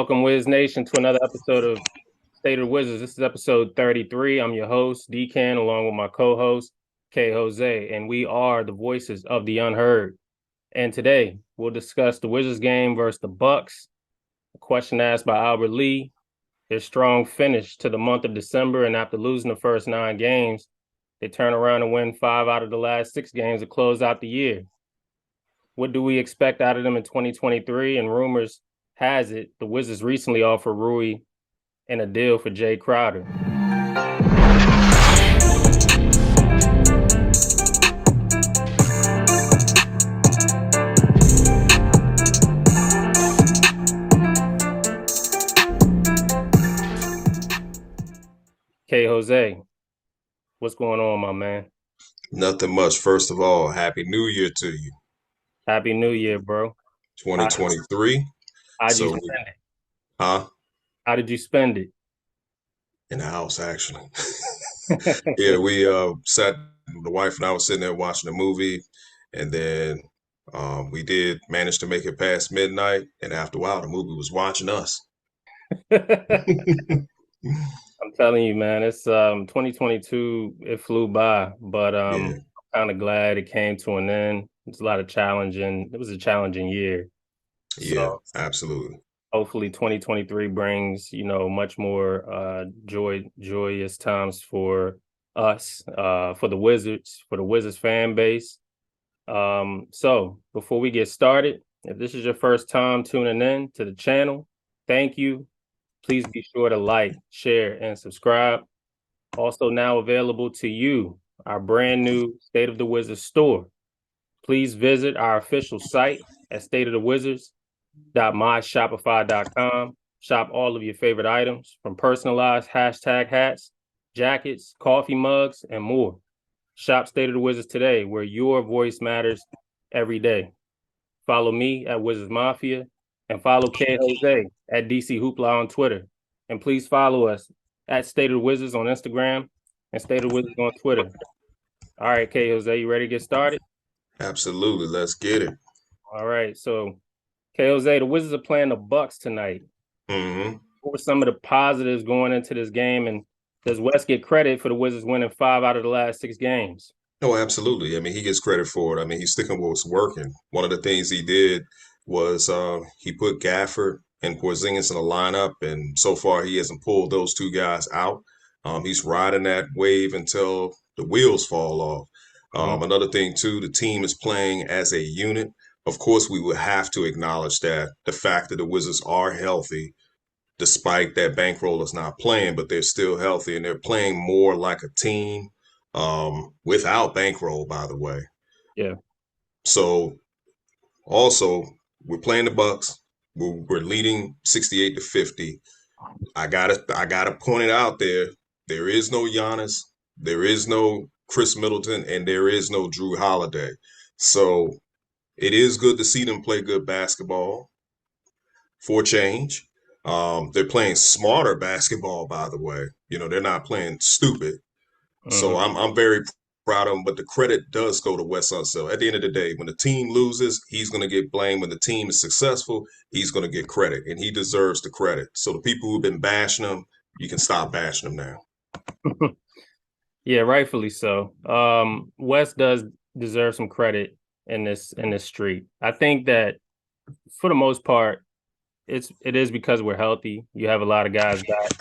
Welcome, Wiz Nation, to another episode of State of the Wizards. This is episode 33. I'm your host, Decan, along with my co-host, K. Jose, and we are the voices of the unheard. And today, we'll discuss the Wizards game versus the Bucks, a question asked by Albert Lee, their strong finish to the month of December, and after losing the first 9 games, they turn around and win 5 out of the last 6 games to close out the year. What do we expect out of them in 2023? And rumors has it the Wizards recently offered Rui and a deal for Jay Crowder. K. Jose, what's going on, my man? Nothing much. First of all, Happy New Year to you. Happy New Year, bro. 2023. How'd you So, spend it? huh? How did you spend it? In the house, actually. Yeah, we sat, the wife and I was sitting there watching a movie, and then we did manage to make it past midnight, and after a while, the movie was watching us. I'm telling you, man, it's 2022, it flew by, but Yeah, I'm kind of glad it came to an end. It was a challenging year. yeah, So absolutely. hopefully 2023 brings, much more joyous times for us, for the Wizards fan base. So before we get started, if this is your first time tuning in to the channel, thank you. Please be sure to like, share, and subscribe. Also now available to you, our brand new State of the Wizards store. Please visit our official site at stateofthewizards.myshopify.com. Shop all of your favorite items, from personalized hashtag hats, jackets, coffee mugs, and more. Shop State of the Wizards today, where your voice matters every day. Follow me at Wizards Mafia, and follow K. Jose at DC Hoopla on Twitter. And please follow us at State of the Wizards on Instagram and State of the Wizards on Twitter. All right, K. Jose, you ready to get started? Absolutely. Let's get it. All right, so K. Jose, the Wizards are playing the Bucks tonight. hmm What were some of the positives going into this game, and does West get credit for the Wizards winning 5 out of the last 6 games? Oh, absolutely. I mean, he gets credit for it. I mean, he's sticking with what's working. One of the things he did was he put Gafford and Porzingis in a lineup, and so far he hasn't pulled those two guys out. He's riding that wave until the wheels fall off. Another thing too, the team is playing as a unit. Of course, we would have to acknowledge that the fact that the Wizards are healthy, despite that bankroll is not playing, but they're still healthy and they're playing more like a team without bankroll, by the way. Yeah. So also, we're playing the Bucks. We're leading 68-50. I gotta point it out there. There is no Giannis, there is no Chris Middleton, and there is no Drew Holiday. So it is good to see them play good basketball for a change. They're playing smarter basketball, by the way. You know, they're not playing stupid. So I'm very proud of him, but the credit does go to Wes Unseld. At the end of the day, when the team loses, he's going to get blamed. When the team is successful, he's going to get credit, and he deserves the credit. So the people who've been bashing him, you can stop bashing him now. Yeah, rightfully so. West does deserve some credit in this streak. I think that for the most part, it is because we're healthy. You have a lot of guys back.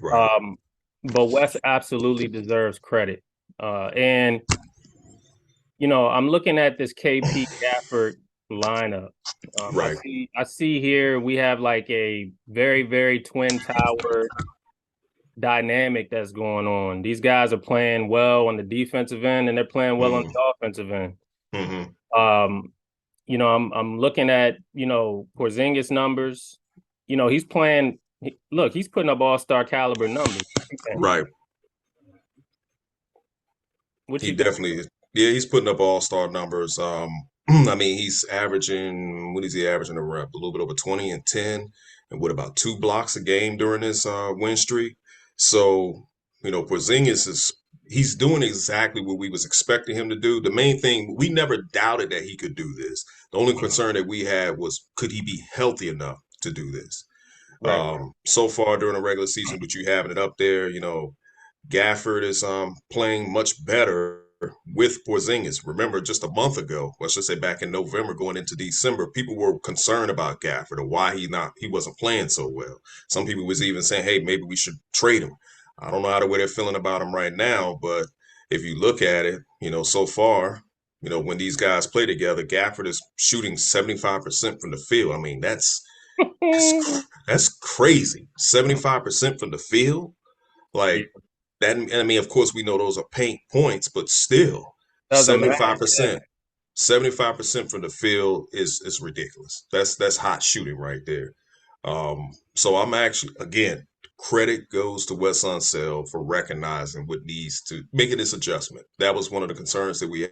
Right. But West absolutely deserves credit. And I'm looking at this KP Gafford lineup. Right. I see here we have like a very, very twin tower dynamic that's going on. These guys are playing well on the defensive end, and they're playing well on the offensive end. Mm-hmm. I'm looking at Porzingis numbers. He's playing. He's putting up all-star caliber numbers. Right. What He you think? definitely is. Yeah, he's putting up all-star numbers. I mean, he's averaging, what is he averaging around? A little bit over 20 and 10, and with about 2 blocks a game during this win streak. So, Porzingis he's doing exactly what we was expecting him to do. The main thing, we never doubted that he could do this. The only concern that we had was, could he be healthy enough to do this? Right. So far during the regular season, with you having it up there, Gafford is playing much better with Porzingis. Remember, just a month ago, or I should say back in November, going into December, people were concerned about Gafford and why he wasn't playing so well. Some people was even saying, "Hey, maybe we should trade him." I don't know how the way they're feeling about him right now, but if you look at it, so far, when these guys play together, Gafford is shooting 75% from the field. I mean, that's crazy. 75% from the field, like that. I mean, of course, we know those are paint points, but still, Doesn't matter. 75%, 75% from the field is ridiculous. That's hot shooting right there. So I'm actually, again, credit goes to Wes Unseld for recognizing what needs to making this adjustment. That was one of the concerns that we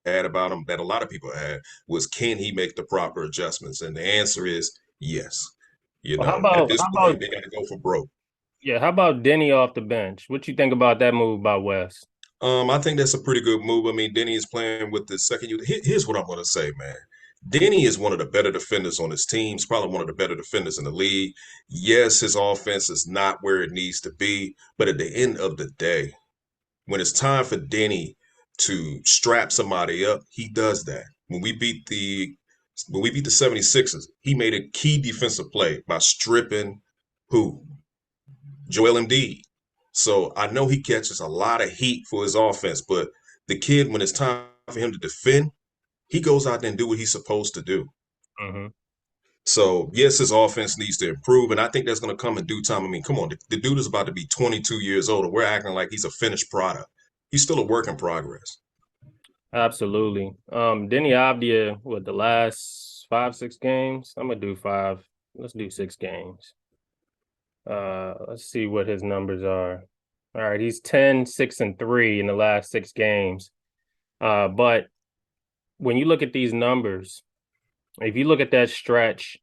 had about him, that a lot of people had, was can he make the proper adjustments? And the answer is yes. Well, how At about this how point, about they got to go for broke. yeah, how about Denny off the bench? What you think about that move by West? I think that's a pretty good move. I mean, Denny is playing with the second unit. Here's what I'm going to say, man. Denny is one of the better defenders on his team. He's probably one of the better defenders in the league. Yes, his offense is not where it needs to be, but at the end of the day, when it's time for Denny to strap somebody up, he does that. When we beat the 76ers, he made a key defensive play by stripping who? Joel Embiid. So I know he catches a lot of heat for his offense, but the kid, when it's time for him to defend, he goes out there and do what he's supposed to do. Hmm. So yes, his offense needs to improve, and I think that's going to come in due time. I mean, come on, the dude is about to be 22 years old, and we're acting like he's a finished product. He's still a work in progress. Absolutely. Denny Avdia, what, the last 5, 6 games? I'm gonna do five. Let's do 6 games. Let's see what his numbers are. All right, he's 10, 6, and 3 in the last 6 games. But when you look at these numbers, if you look at that stretch,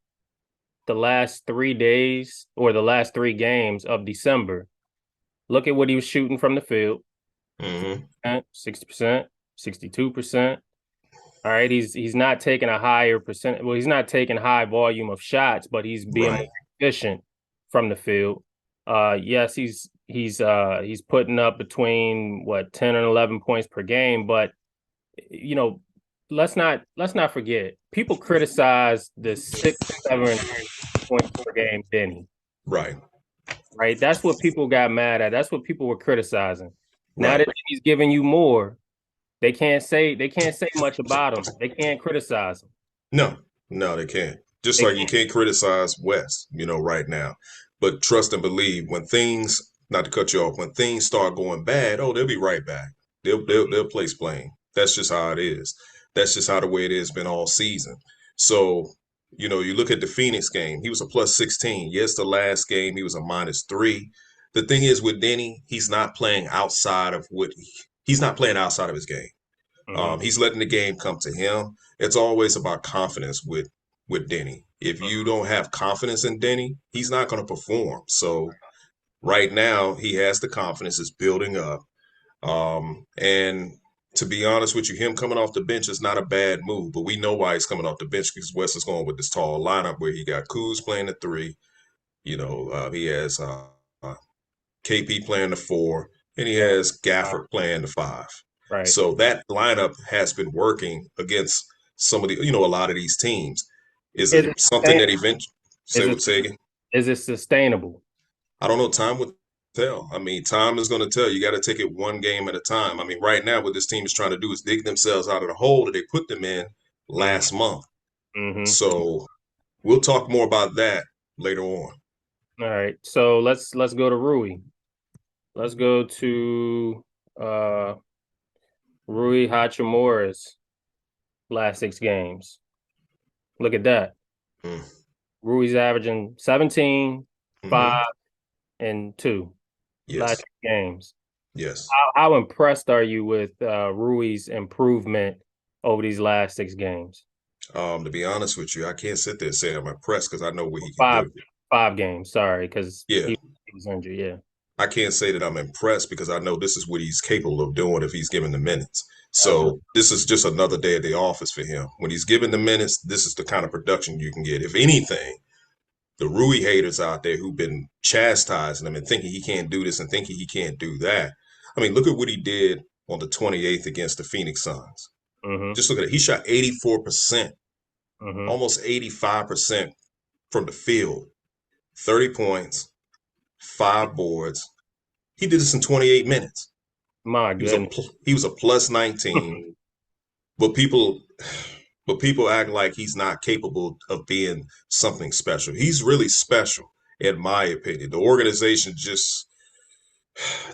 the last 3 days or the last 3 games of December, look at what he was shooting from the field. Mm-hmm. 60%, 62%. All right, he's not taking a higher percent. Well, he's not taking high volume of shots, but he's being more Right. efficient from the field. Yes, he's putting up between 10 and 11 points per game, but you know, let's not forget, people criticize the 6, 7 points per game Denny, Right. right? That's what people got mad at. That's what people were criticizing. Now that Right. he's giving you more, they can't say much about him. They can't criticize him. No, no, they can't. Just They like you can't. can't criticize West, right now. But trust and believe when things, not to cut you off, when things start going bad, oh, they'll be right back. They'll place blame. That's just how it is. That's just how the way it has been all season. So, you look at the Phoenix game, he was a plus 16. Yes, the last game he was a -3. The thing is with Denny, he's not playing outside of his game. Mhm. He's letting the game come to him. It's always about confidence with Denny. If you Mhm. don't have confidence in Denny, he's not going to perform. So right now, he has the confidence. It's building up. And to be honest with you, him coming off the bench is not a bad move. But we know why he's coming off the bench because West is going with this tall lineup where he got Kuz playing the three. He has uh, KP playing the four, and he Yeah. has Gafford playing the five. Right. So that lineup has been working against some of a lot of these teams. Is Is it it something that sustain- eventually is it say again? is it sustainable? I don't know. Time will tell. I mean, time is going to tell. You got to take it one game at a time. I mean, right now, what this team is trying to do is dig themselves out of the hole that they put them in Mm-hmm. last month. Mm-hmm. So we'll talk more about that later on. All right. So let's go to Rui. Let's go to uh Rui Hachimura's last 6 games. Look at that. Mm. Rui's averaging 17, Hmm. 5, and 2 last Yes. 6 games. Yes. How impressed are you with Rui's improvement over these last 6 games? To be honest with you, I can't sit there and say I'm impressed because I know what he can Five do. 5 games, sorry, because Yeah. he was injured. Yeah. I can't say that I'm impressed because I know this is what he's capable of doing if he's given the minutes. Absolutely. So this is just another day at the office for him. When he's given the minutes, this is the kind of production you can get. If anything, the Rui haters out there who've been chastising him and thinking he can't do this and thinking he can't do that. I mean, look at what he did on the 28th against the Phoenix Suns. Mm-hmm. Just look at it. He shot 84%, Mm-hmm. almost 85% from the field, 30 points, 5 boards. He did this in 28 minutes. My He was a goodness. he was a plus 19, but people act like he's not capable of being something special. He's really special, in my opinion. The organization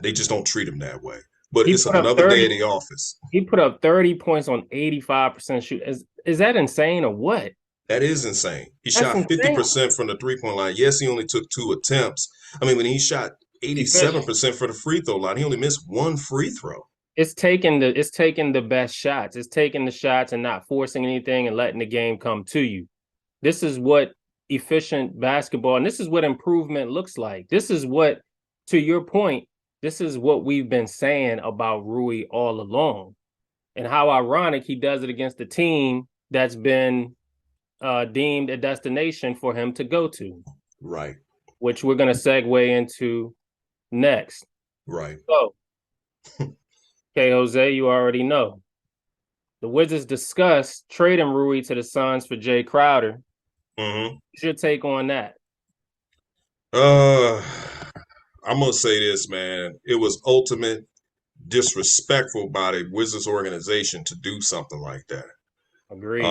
they just don't treat him that way. But He it's put up another day 30. in the office. He put up 30 points on 85% shoot. Is that insane or what? That is insane. He That's shot insane. 50% from the 3-point line. Yes, he only took 2 attempts. I mean, when he shot 87% for the free throw line, he only missed 1 free throw. It's taking the best shots. It's taking the shots and not forcing anything and letting the game come to you. This is what efficient basketball, and this is what improvement looks like. This is what, to your point, this is what we've been saying about Rui all along. And how ironic he does it against a team that's been deemed a destination for him to go to. Right. Which we're going to segue into next. Right. So, okay, Jose, you already know. The Wizards discussed trading Rui to the Suns for Jay Crowder. Mm-hmm. What's your take on that? I'm gonna say this, man. It was ultimate disrespectful by the Wizards organization to do something like that. Agreed.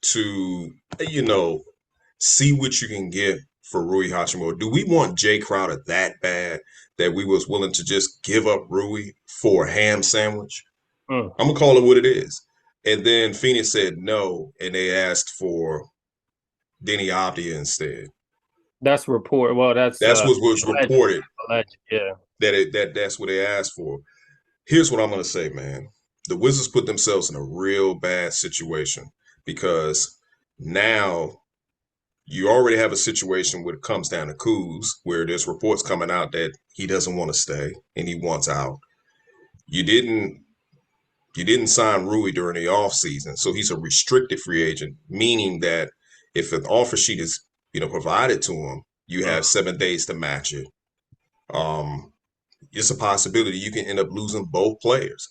To see what you can get for Rui Hachimura. Do we want Jay Crowder that bad that we was willing to just give up Rui for a ham sandwich? I'm gonna call it what it is. And then Phoenix said no, and they asked for Denny Avdia instead. That's report. Well, that's what was reported. Yeah. That's what they asked for. Here's what I'm gonna say, man. The Wizards put themselves in a real bad situation because now you already have a situation where it comes down to Kuz, where there's reports coming out that he doesn't want to stay and he wants out. You didn't sign Rui during the offseason, so he's a restricted free agent, meaning that if an offer sheet is provided to him, you have 7 days to match it. It's a possibility you can end up losing both players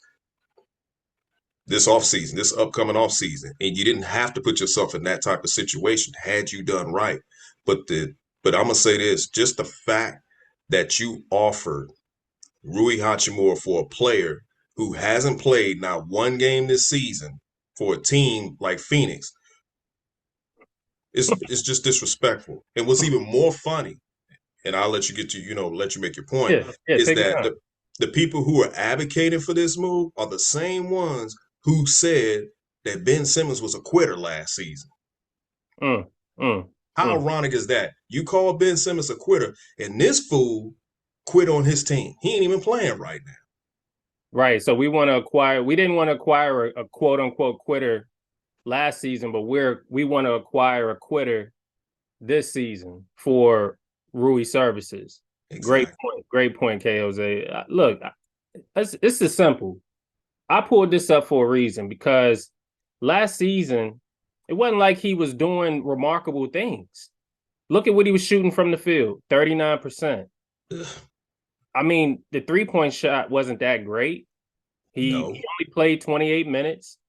this upcoming offseason, and you didn't have to put yourself in that type of situation had you done right. But I'm gonna say this: just the fact that you offered Rui Hachimura for a player who hasn't played not one game this season for a team like Phoenix, it's just disrespectful. And what's even more funny, and I'll let you get to let you make your point, is that the people who are advocating for this move are the same ones who said that Ben Simmons was a quitter last season. How ironic is that? You call Ben Simmons a quitter, and this fool quit on his team. He ain't even playing right now. Right. So we didn't want to acquire a quote unquote quitter last season, but we want to acquire a quitter this season for Rui services. Exactly. Great point, K. Jose. Look, this is simple. I pulled this up for a reason because last season, it wasn't like he was doing remarkable things. Look at what he was shooting from the field, 39%. I mean, the 3-point shot wasn't that great. He only played 28 minutes,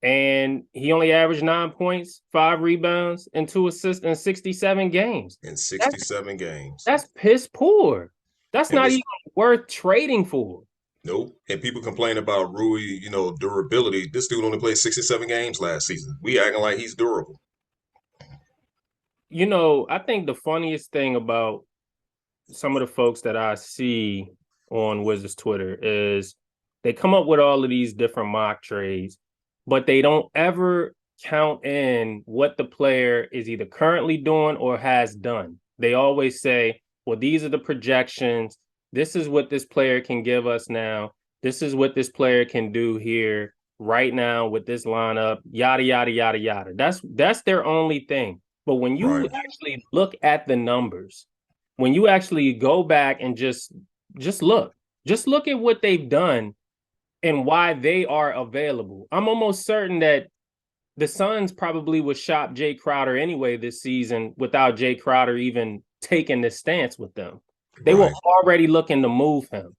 and he only averaged 9 points, 5 rebounds, and 2 assists in 67 games. That's piss poor. That's not even worth trading for. Nope. And people complain about Rui, durability. This dude only played 67 games last season. We acting like he's durable. I think the funniest thing about some of the folks that I see on Wizards Twitter is they come up with all of these different mock trades, but they don't ever count in what the player is either currently doing or has done. They always say, well, these are the projections. This is what this player can give us now. This is what this player can do here right now with this lineup, yada, yada, yada, yada. That's their only thing. But when you actually look at the numbers, when you actually go back and just look at what they've done and why they are available, I'm almost certain that the Suns probably would shop Jay Crowder anyway this season without Jay Crowder even taking this stance with them. They were Right. already looking to move him.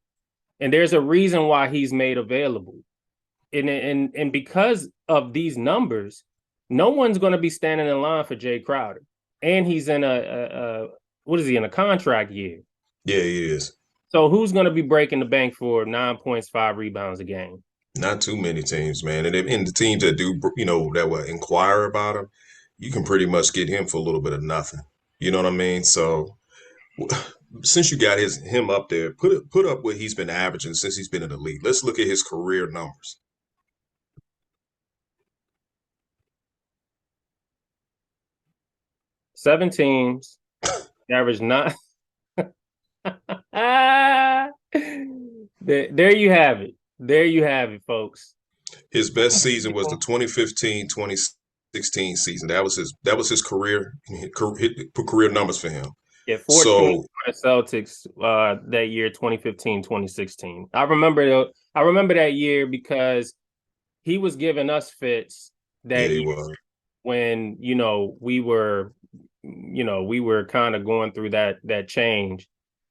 And there's a reason why he's made available. And because of these numbers, no one's going to be standing in line for Jay Crowder. And he's in a what is he, in a contract year? Yeah, he is. So who's going to be breaking the bank for 9 points, 5 rebounds a game? Not too many teams, man. And the teams that do, that will inquire about him, you can pretty much get him for a little bit of nothing. You know what I mean? So since you got him up there, put up what he's been averaging since he's been in the league. Let's look at his career numbers. 7 teams, average 9. There you have it. There you have it, folks. His best season was the 2015-2016 season. That was his career numbers for him. Yeah, 14 for the Celtics that year, 2015, 2016. I remember that year because he was giving us fits that year when, we were kind of going through that change.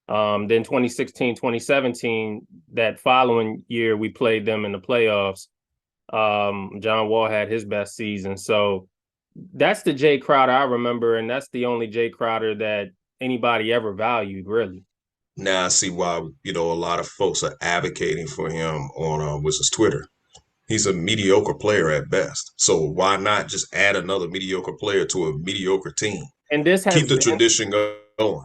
Then 2016, 2017, that following year, we played them in the playoffs. John Wall had his best season. So that's the Jay Crowder I remember, and that's the only Jay Crowder that anybody ever valued, really. Now I see why, a lot of folks are advocating for him on which is Twitter. He's a mediocre player at best. So why not just add another mediocre player to a mediocre team? And this has keep the tradition going.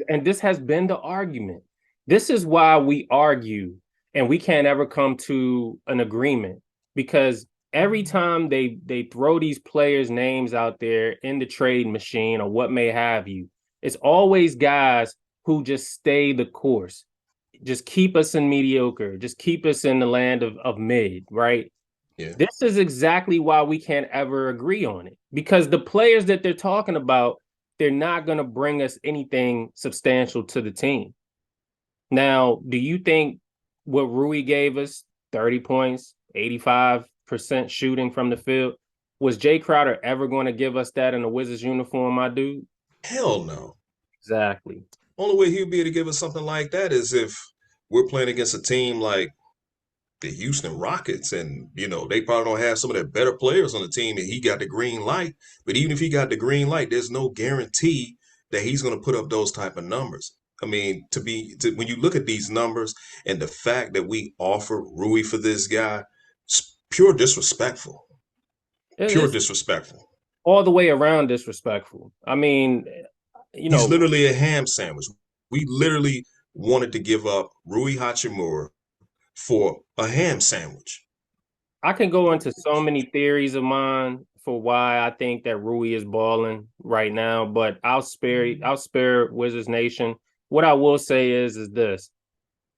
And this has been the argument. This is why we argue and we can't ever come to an agreement, because every time they throw these players' names out there in the trade machine or what may have you, it's always guys who just stay the course. Just keep us in mediocre. Just keep us in the land of mid, right? Yeah. This is exactly why we can't ever agree on it, because the players that they're talking about, they're not going to bring us anything substantial to the team. Now, do you think what Rui gave us, 30 points, 85% shooting from the field, was Jay Crowder ever going to give us that in a Wizards uniform, my dude? Hell no. Exactly. Only way he'd be able to give us something like that is if we're playing against a team like the Houston Rockets, and they probably don't have some of their better players on the team, and he got the green light. But even if he got the green light, there's no guarantee that he's going to put up those type of numbers. I mean, when you look at these numbers and the fact that we offer Rui for this guy, it's pure disrespectful. Pure disrespectful. All the way around disrespectful. I mean, he's literally a ham sandwich. We literally wanted to give up Rui Hachimura for a ham sandwich. I can go into so many theories of mine for why I think that Rui is balling right now, but I'll spare Wizards Nation. What I will say is this.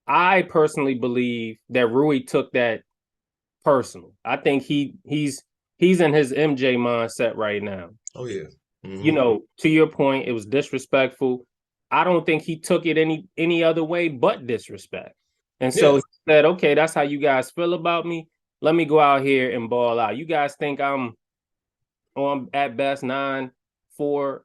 I personally believe that Rui took that personal. I think he's in his MJ mindset right now. Oh yeah. Mm-hmm. To your point, it was disrespectful. I don't think he took it any other way but disrespect. And so he said, okay, that's how you guys feel about me. Let me go out here and ball out. You guys think I'm on at best 4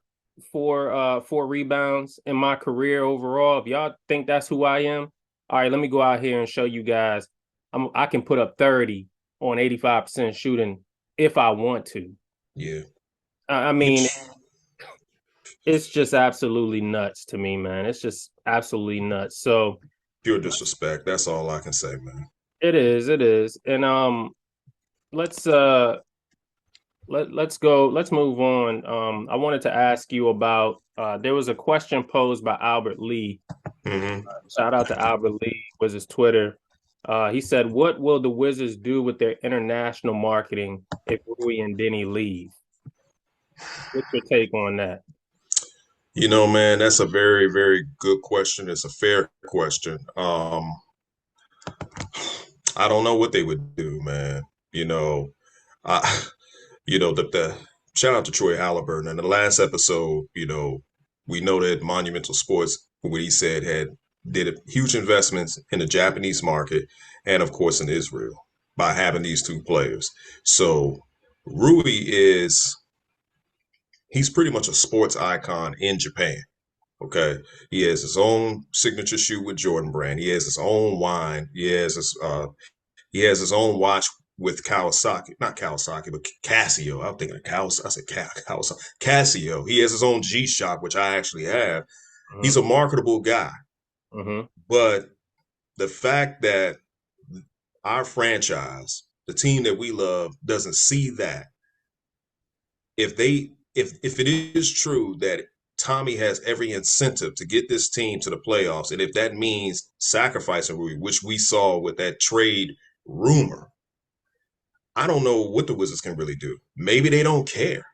rebounds in my career overall. If y'all think that's who I am, all right, let me go out here and show you guys I can put up 30 on 85% shooting if I want to. Yeah. I mean, it's just absolutely nuts to me, man. It's just absolutely nuts. So pure disrespect. That's all I can say, man. It is. And let's go. Let's move on. I wanted to ask you about there was a question posed by Albert Lee. Mm-hmm. Shout out to Albert Lee, was his Twitter. He said, what will the Wizards do with their international marketing if Rui and Denny leave? What's your take on that? Man, that's a very, very good question. It's a fair question. I don't know what they would do, man. The shout out to Troy Halliburton. In the last episode, we know that Monumental Sports, what he said, did huge investments in the Japanese market and, of course, in Israel by having these two players. So Rui he's pretty much a sports icon in Japan. Okay. He has his own signature shoe with Jordan Brand. He has his own wine. He has his own watch with Kawasaki, not Kawasaki, but Casio. I'm thinking of Kawasaki. I said Kawasaki. Casio. He has his own G Shock, which I actually have. He's Mm-hmm. a marketable guy. Mm-hmm. But the fact that our franchise, the team that we love, doesn't see that, if it is true that Tommy has every incentive to get this team to the playoffs, and if that means sacrificing Rui, which we saw with that trade rumor, I don't know what the Wizards can really do. Maybe they don't care.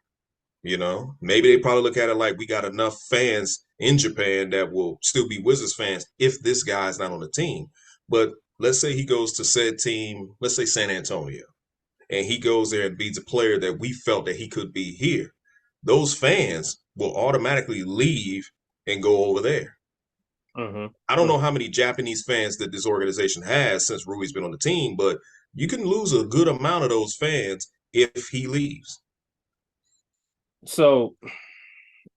Maybe they probably look at it like we got enough fans in Japan that will still be Wizards fans if this guy's not on the team. But let's say he goes to said team, let's say San Antonio, and he goes there and beats a player that we felt that he could be here. Those fans will automatically leave and go over there. I don't Mm-hmm. know how many Japanese fans that this organization has since Rui's been on the team, but you can lose a good amount of those fans if he leaves. So,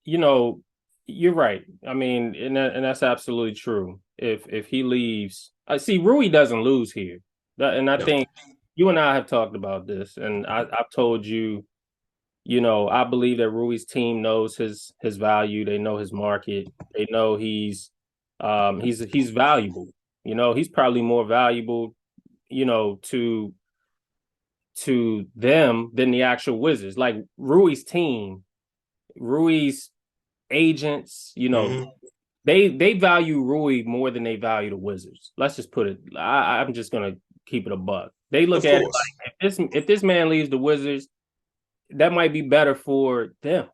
you know, you're right. I mean, and that's absolutely true. If he leaves, I see Rui doesn't lose here. And I No. think you and I have talked about this, and I've told you, I believe that Rui's team knows his value. They know his market. They know he's valuable. He's probably more valuable, to them than the actual Wizards. Like Rui's team, Rui's agents, Mm-hmm. they value Rui more than they value the Wizards. Let's just put it. I'm just gonna keep it a buck. They look Of at it course. like if this man leaves the Wizards, that might be better for them.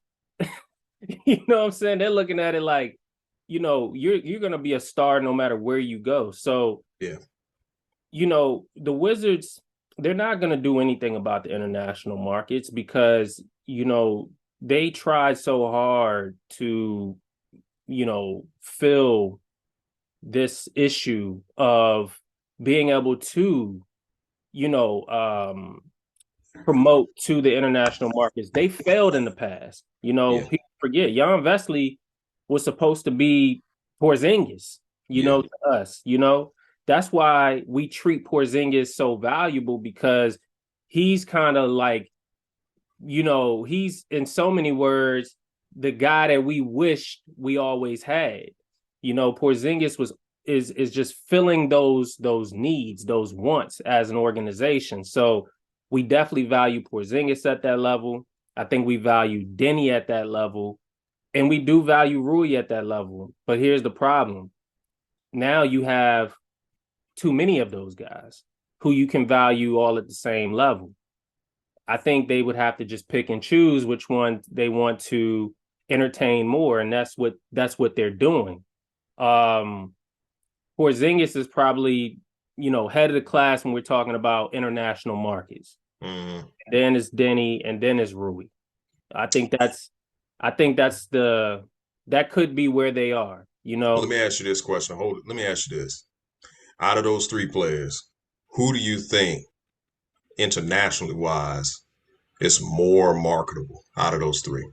You know what I'm saying? They're looking at it like, you're gonna be a star no matter where you go. So, Yeah. the Wizards, they're not gonna do anything about the international markets because, they tried so hard to, fill this issue of being able to, you know, um, promote to the international markets. They failed in the past. Yeah. People forget Jan Vesely was supposed to be Porzingis, Yeah. to us. That's why we treat Porzingis so valuable because he's kind of like, he's in so many words the guy that we wished we always had. Porzingis is just filling those needs, those wants as an organization. So we definitely value Porzingis at that level. I think we value Denny at that level, and we do value Rui at that level. But here's the problem: now you have too many of those guys who you can value all at the same level. I think they would have to just pick and choose which one they want to entertain more, and that's what they're doing. Um, Porzingis is probably head of the class when we're talking about international markets. Mm-hmm. Then it's Denny, and then it's Rui. I think that's I think that could be where they are. Well, let me ask you this question. Hold it. Let me ask you this. Out of those three players, who do you think, internationally wise, is more marketable out of those three?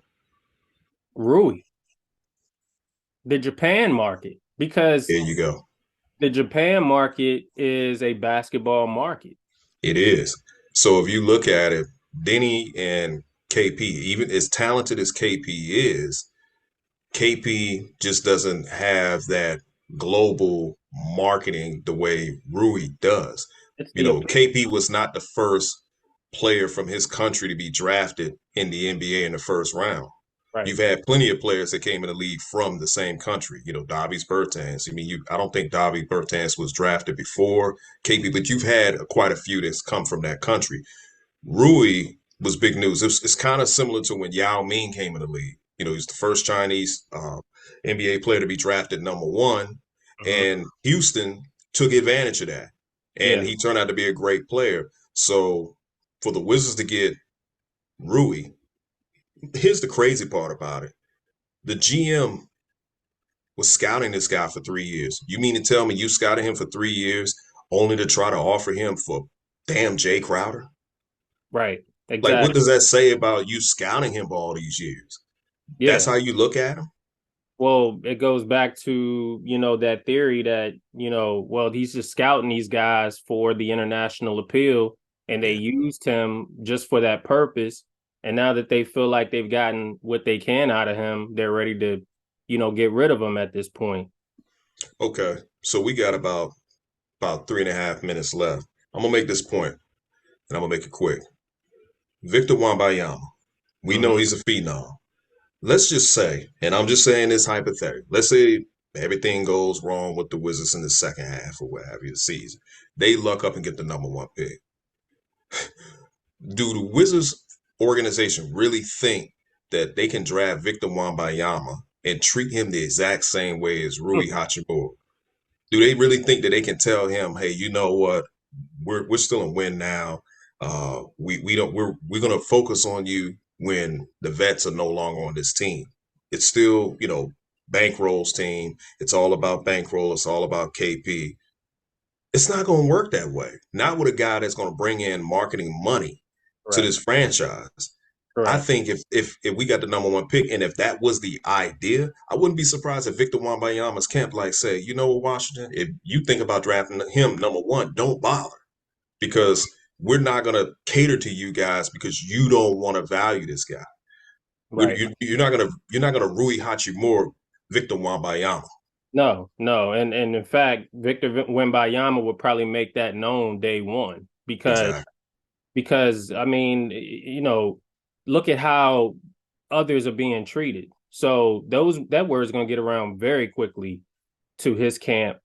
Rui, the Japan market, because There you go. the Japan market is a basketball market. It is. So if you look at it, Denny and KP, even as talented as KP is, KP just doesn't have that global marketing the way Rui does. It's the appeal, KP was not the first player from his country to be drafted in the NBA in the first round. right? You've had plenty of players that came in the league from the same country. Davis Bertans. I don't think Davis Bertans was drafted before KP, but you've had quite a few that's come from that country. Rui was big news. It's kind of similar to when Yao Ming came in the league. He's the first Chinese NBA player to be drafted number one, Mm-hmm. and Houston took advantage of that, and Yeah, he turned out to be a great player. So for the Wizards to get Rui, here's the crazy part about it: the GM was scouting this guy for 3 years. You mean to tell me you scouted him for 3 years only to try to offer him for damn Jay Crowder? right. Like, what exactly. does that say about you scouting him for all these years? That's Yeah. how you look at him? Well, it goes back to, that theory that, well, he's just scouting these guys for the international appeal, and they Yeah. used him just for that purpose. And now that they feel like they've gotten what they can out of him, they're ready to, get rid of him at this point. Okay. So we got about 3.5 minutes left. I'm gonna make this point, and I'm gonna make it quick. Victor Wembanyama, we know Hmm. he's a phenom. Let's just say, and I'm just saying this hypothetically, let's say everything goes wrong with the Wizards in the second half or what have you, the season. They luck up and get the number one pick. Do the Wizards organization really think that they can draft Victor Wembanyama and treat him the exact same way as Rui Hachimura? Do they really think that they can tell him, hey, you know what? We're still in win now. We don't we're gonna focus on you when the vets are no longer on this team. It's still, Bankroll's team. It's all about bankroll. It's all about KP. It's not gonna work that way. Not with a guy that's gonna bring in marketing money to Correct. this franchise. I Correct. think if we got the number one pick and if that was the idea, I wouldn't be surprised if Victor Wembanyama's camp like say, you know what, Washington, if you think about drafting him number one, don't bother because we're not going to cater to you guys because you don't want to value this guy. Right. You're not gonna Rui Hachimura Victor Wembanyama. No, no. And in fact, Victor Wembanyama would probably make that known day one Exactly. because I mean, look at how others are being treated. So that word is going to get around very quickly to his camp,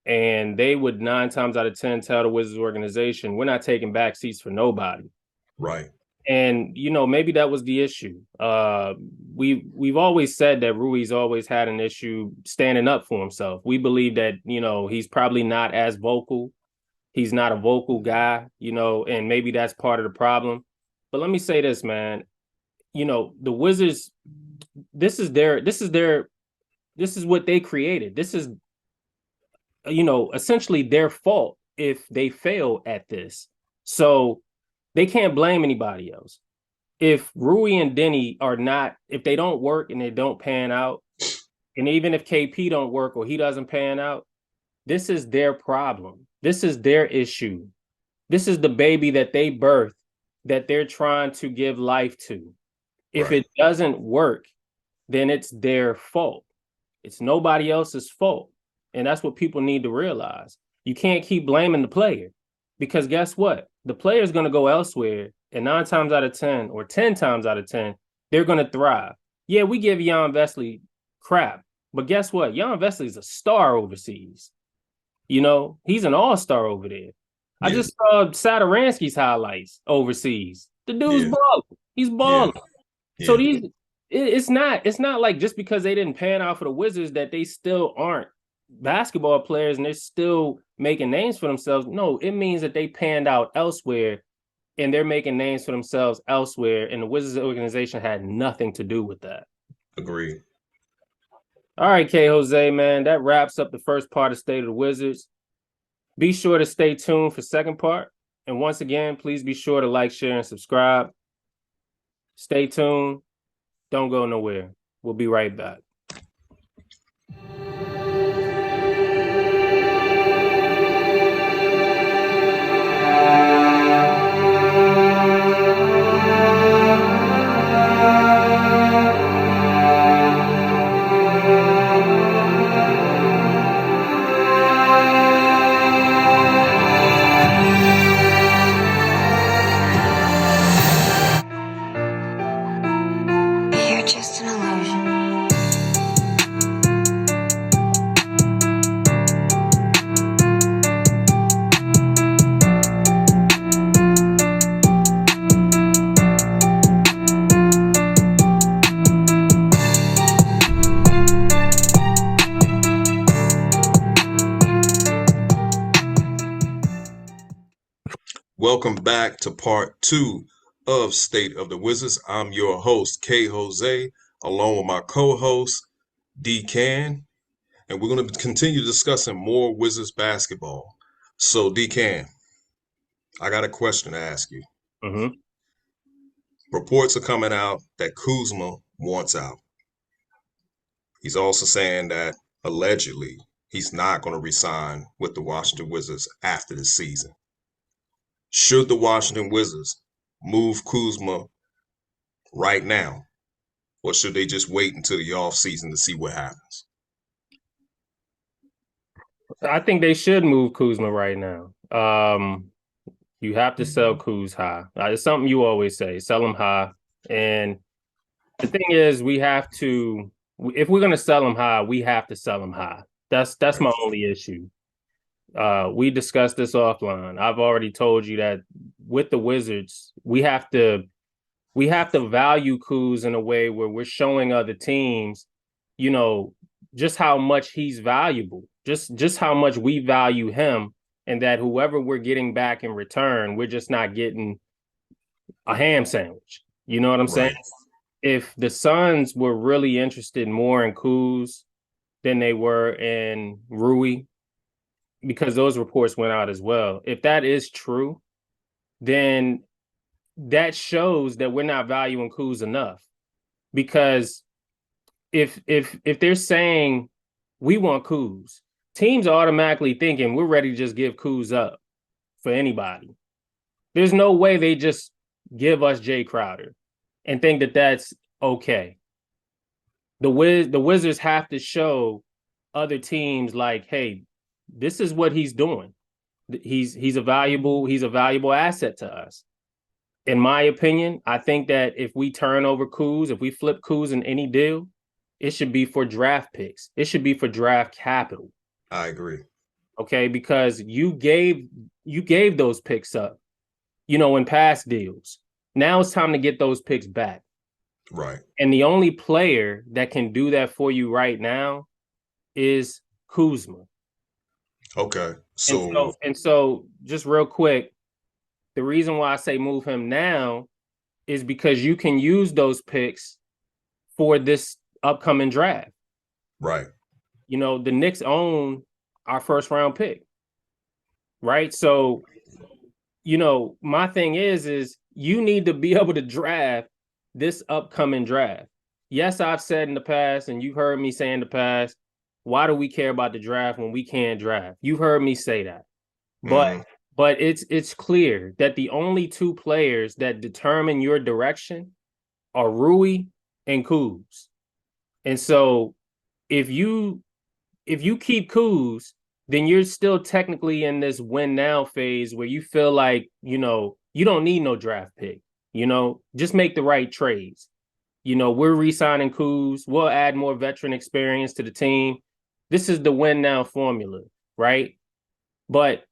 and they would 9 times out of 10 tell the Wizards organization, "We're not taking back seats for nobody." Right. And maybe that was the issue. We've always said that Rui's always had an issue standing up for himself. We believe that he's probably not as vocal. He's not a vocal guy, and maybe that's part of the problem. But let me say this, man. The Wizards, this is what they created. This is, essentially their fault if they fail at this. So they can't blame anybody else. If Rui and Denny are not, if they don't work and they don't pan out, and even if KP don't work or he doesn't pan out, this is their problem. This is their issue. This is the baby that they birthed that they're trying to give life to. If Right. it doesn't work, then it's their fault. It's nobody else's fault. And that's what people need to realize. You can't keep blaming the player because guess what? The player is going to go elsewhere, and 9 times out of 10 or 10 times out of 10, they're going to thrive. Yeah, we give Jan Vesely crap, but guess what? Jan Vesely is a star overseas. He's an all-star over there. I Yeah. just saw Sadaransky's highlights overseas. The dude's Yeah. balling. He's Yeah. balling. So Yeah. it's not like just because they didn't pan out for the Wizards that they still aren't basketball players and they're still making names for themselves. No, it means that they panned out elsewhere and they're making names for themselves elsewhere, and the Wizards organization had nothing to do with that. Agreed. All right, K Jose, man, that wraps up the first part of State of the Wizards. Be sure to stay tuned for second part. And once again, please be sure to like, share, and subscribe. Stay tuned. Don't go nowhere. We'll be right back. You're just an illusion. Welcome back to part two of State of the Wizards. I'm your host, K Jose, along with my co-host, D Can, and we're going to continue discussing more Wizards basketball. So, D Can, I got a question to ask you. Mm-hmm. Reports are coming out that Kuzma wants out. He's also saying that allegedly he's not going to resign with the Washington Wizards after the season. Should the Washington Wizards move Kuzma right now, or should they just wait until the offseason to see what happens? I think they should move Kuzma right now. You have to sell Kuz high. It's something you always say: sell him high. And the thing is, we have to. If we're going to sell him high, we have to sell him high. That's Right. my only issue. We discussed this offline. I've already told you that with the Wizards, we have to value Kuz in a way where we're showing other teams, you know, just how much he's valuable, just how much we value him, and that whoever we're getting back in return, we're just not getting a ham sandwich. You know what I'm saying? Right. If the Suns were really interested more in Kuz than they were in Rui, because those reports went out as well. If that is true, then that shows that we're not valuing Kuz enough. Because if they're saying we want Kuz, teams are automatically thinking we're ready to just give Kuz up for anybody. There's no way they just give us Jay Crowder and think that that's okay. The Wizards have to show other teams like, hey, this is what he's doing. He's a valuable asset to us. In my opinion, I think that if we turn over Kuz, if we flip Kuz in any deal, it should be for draft picks. It should be for draft capital. I agree. Okay, because you gave those picks up, in past deals. Now it's time to get those picks back. Right. And the only player that can do that for you right now is Kuzma. Okay. So just real quick, the reason why I say move him now is because you can use those picks for this upcoming draft. Right. The Knicks own our first round pick. Right. So, my thing is you need to be able to draft this upcoming draft. Yes, I've said in the past, and you've heard me say in the past, why do we care about the draft when we can't draft? You've heard me say that. But it's clear that the only two players that determine your direction are Rui and Kuz. And so if you keep Kuz, then you're still technically in this win now phase where you feel like, you don't need no draft pick. Just make the right trades. We're re-signing Kuz. We'll add more veteran experience to the team. This is the win now formula, right? But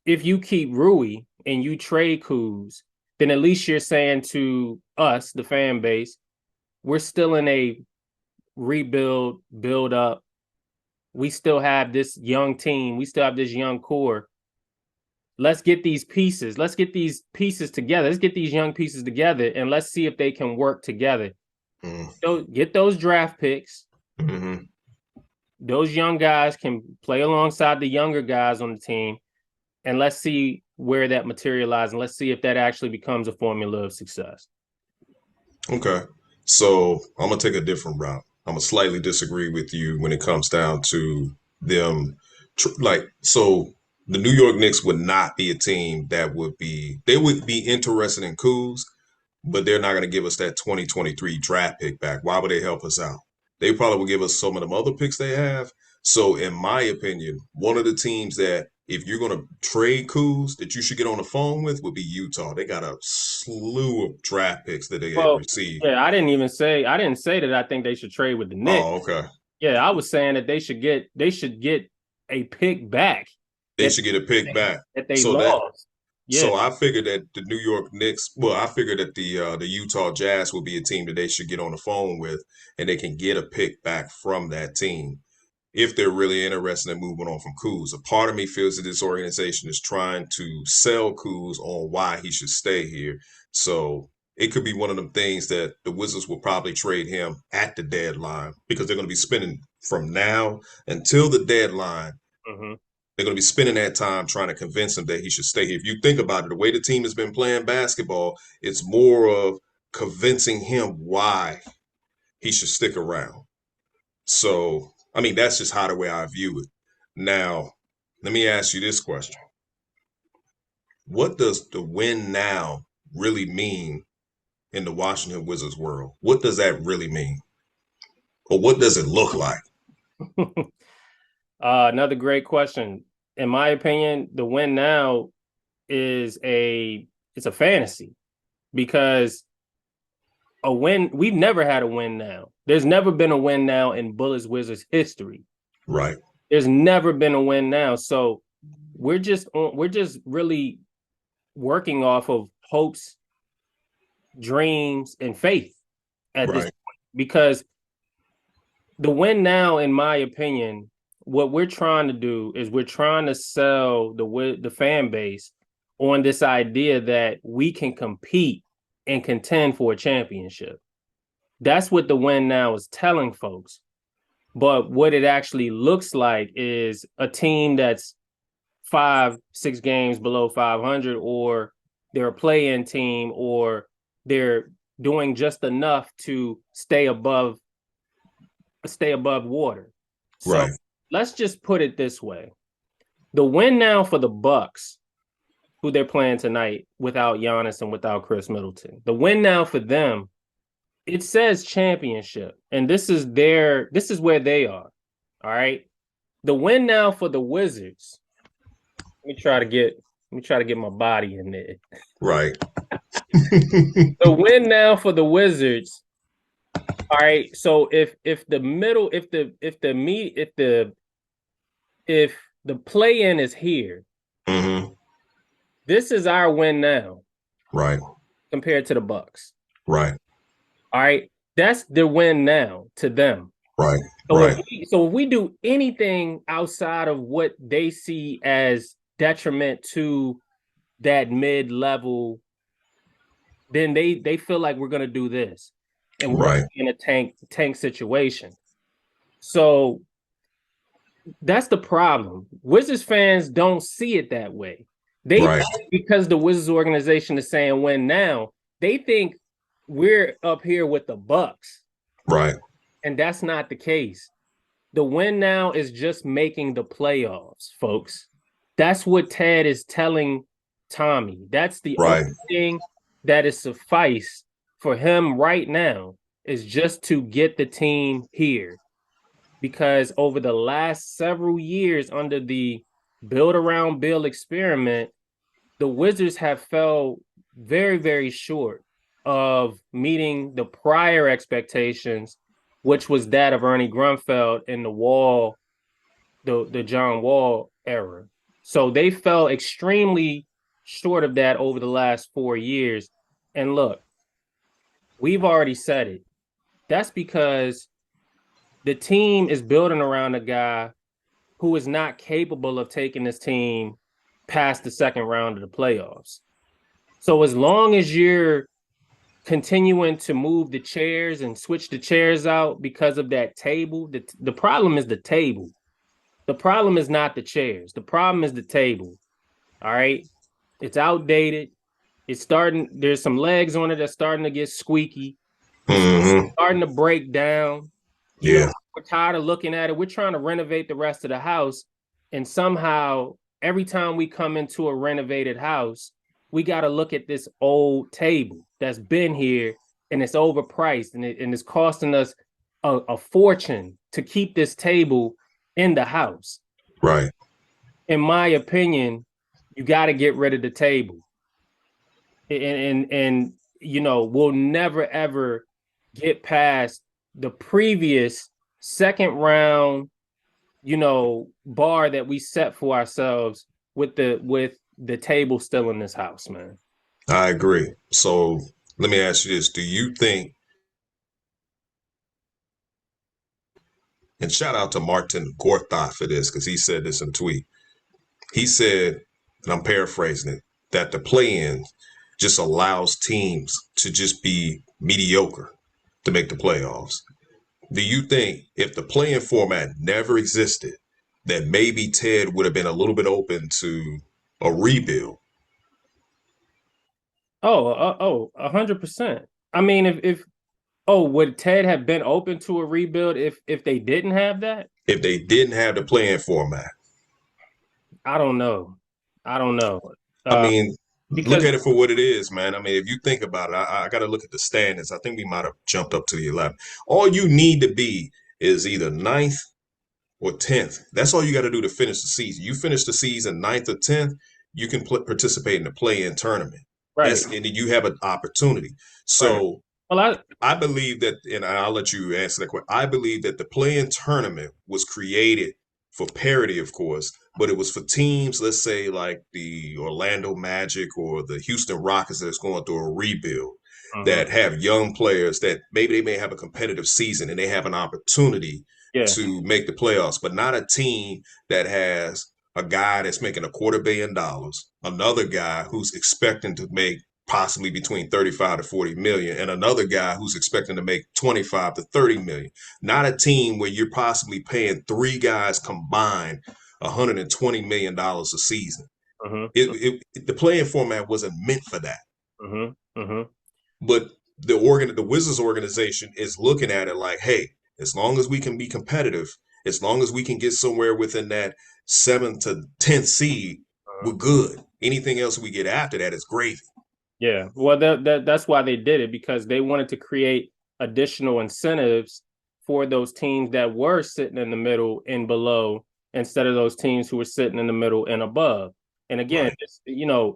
if you keep Rui and you trade Kuz, then at least you're saying to us, the fan base, we're still in a rebuild, build up. We still have this young team. We still have this young core. Let's get these pieces. Let's get these pieces together. Let's get these young pieces together and let's see if they can work together. So get those draft picks. Mm-hmm. Those young guys can play alongside the younger guys on the team. And let's see where that materializes. And let's see if that actually becomes a formula of success. Okay. So I'm going to take a different route. I'm going to slightly disagree with you when it comes down to them. So the New York Knicks would not be a team they would be interested in Kuz, but they're not going to give us that 2023 draft pick back. Why would they help us out? They probably will give us some of them other picks they have. So in my opinion, one of the teams that if you're going to trade Kuz that you should get on the phone with would be Utah. They got a slew of draft picks that they have received. Yeah, I didn't say that I think they should trade with the Knicks. Oh, okay. Yeah, I was saying that they should get a pick back. They should get a pick back that they lost. So I figured that the New York Knicks, I figured that the Utah Jazz would be a team that they should get on the phone with, and they can get a pick back from that team if they're really interested in moving on from Kuz. A part of me feels that this organization is trying to sell Kuz on why he should stay here. So it could be one of them things that the Wizards will probably trade him at the deadline because they're going to be spending from now until the deadline. Mm-hmm. They're going to be spending that time trying to convince him that he should stay here. If you think about it, the way the team has been playing basketball, it's more of convincing him why he should stick around. So, I mean, that's just how the way I view it. Now, let me ask you this question. What does the win now really mean in the Washington Wizards world? What does that really mean? Or what does it look like? Another great question. In my opinion, the win now is it's a fantasy, because a win, we've never had a win now. There's never been a win now in Bullets Wizards history. Right. There's never been a win now. So we're just really working off of hopes, dreams, and faith at this point, because the win now, in my opinion, what we're trying to do is we're trying to sell the fan base on this idea that we can compete and contend for a championship. That's what the win now is telling folks. But what it actually looks like is a team that's 5-6 games below 500, or they're a play-in team, or they're doing just enough to stay above water. So let's just put it this way. The win now for the Bucks, who they're playing tonight without Giannis and without Chris Middleton, the win now for them, it says championship. And this is where they are. All right. The win now for the Wizards. Let me try to get my body in there. Right. The win now for the Wizards. All right. So if the play-in is here, this is our win now. Right. Compared to the Bucks. Right. All right. That's the win now to them. Right. So if we do anything outside of what they see as detriment to that mid-level, then they feel like we're going to do this. And we're in a tank situation. So that's the problem. Wizards fans don't see it that way. Because the Wizards organization is saying win now, they think we're up here with the Bucks. Right. And that's not the case. The win now is just making the playoffs, folks. That's what Ted is telling Tommy. That's the only thing that is suffice for him right now, is just to get the team here. Because over the last several years under the build around Bill experiment, the Wizards have fell very, very short of meeting the prior expectations, which was that of Ernie Grunfeld in the John Wall era. So they fell extremely short of that over the last 4 years. And look, we've already said it. That's because the team is building around a guy who is not capable of taking this team past the second round of the playoffs. So as long as you're continuing to move the chairs and switch the chairs out because of that table, the problem is the table. The problem is not the chairs. The problem is the table. All right. It's outdated. There's some legs on it that's starting to get squeaky. It's starting to break down. Yeah. We're tired of looking at it. We're trying to renovate the rest of the house. And somehow, every time we come into a renovated house, we got to look at this old table that's been here, and it's overpriced, and it's costing us a fortune to keep this table in the house. Right. In my opinion, you got to get rid of the table. And we'll never, ever get past the previous second round, bar that we set for ourselves with the table still in this house, man. I agree. So let me ask you this. Do you think, and shout out to Martin Gortha for this, because he said this in a tweet. He said, and I'm paraphrasing it, that the play-in just allows teams to just be mediocre to make the playoffs. Do you think if the play-in format never existed, that maybe Ted would have been a little bit open to a rebuild? Oh, 100%. I mean, if would Ted have been open to a rebuild if they didn't have that? If they didn't have the playing format. I don't know. I don't know. I Uh, mean, look because at it for what it is, man. I mean, if you think about it, I got to look at the standings. I think we might have jumped up to the 11. All you need to be is either ninth or 10th. That's all you got to do to finish the season. You finish the season ninth or 10th, you can participate in the play-in tournament. right, And you have an opportunity. right. So Well, I believe that, and I'll let you answer that question. I believe that the play-in tournament was created for parity, of course, but it was for teams, let's say like the Orlando Magic or the Houston Rockets that's going through a rebuild, that have young players that maybe they may have a competitive season and they have an opportunity yeah, to make the playoffs, but not a team that has a guy that's making $250 million, another guy who's expecting to make possibly between 35 to 40 million, and another guy who's expecting to make 25 to 30 million. Not a team where you're possibly paying three guys combined $120 million a season. mm-hmm, The playing format wasn't meant for that. mm-hmm, mm-hmm. But the Wizards organization is looking at it like, hey, as long as we can be competitive, as long as we can get somewhere within that 7th to 10th seed, we're good. Anything else we get after that is gravy. Yeah, well, that's why they did it, because they wanted to create additional incentives for those teams that were sitting in the middle and below, instead of those teams who were sitting in the middle and above. And again, Right.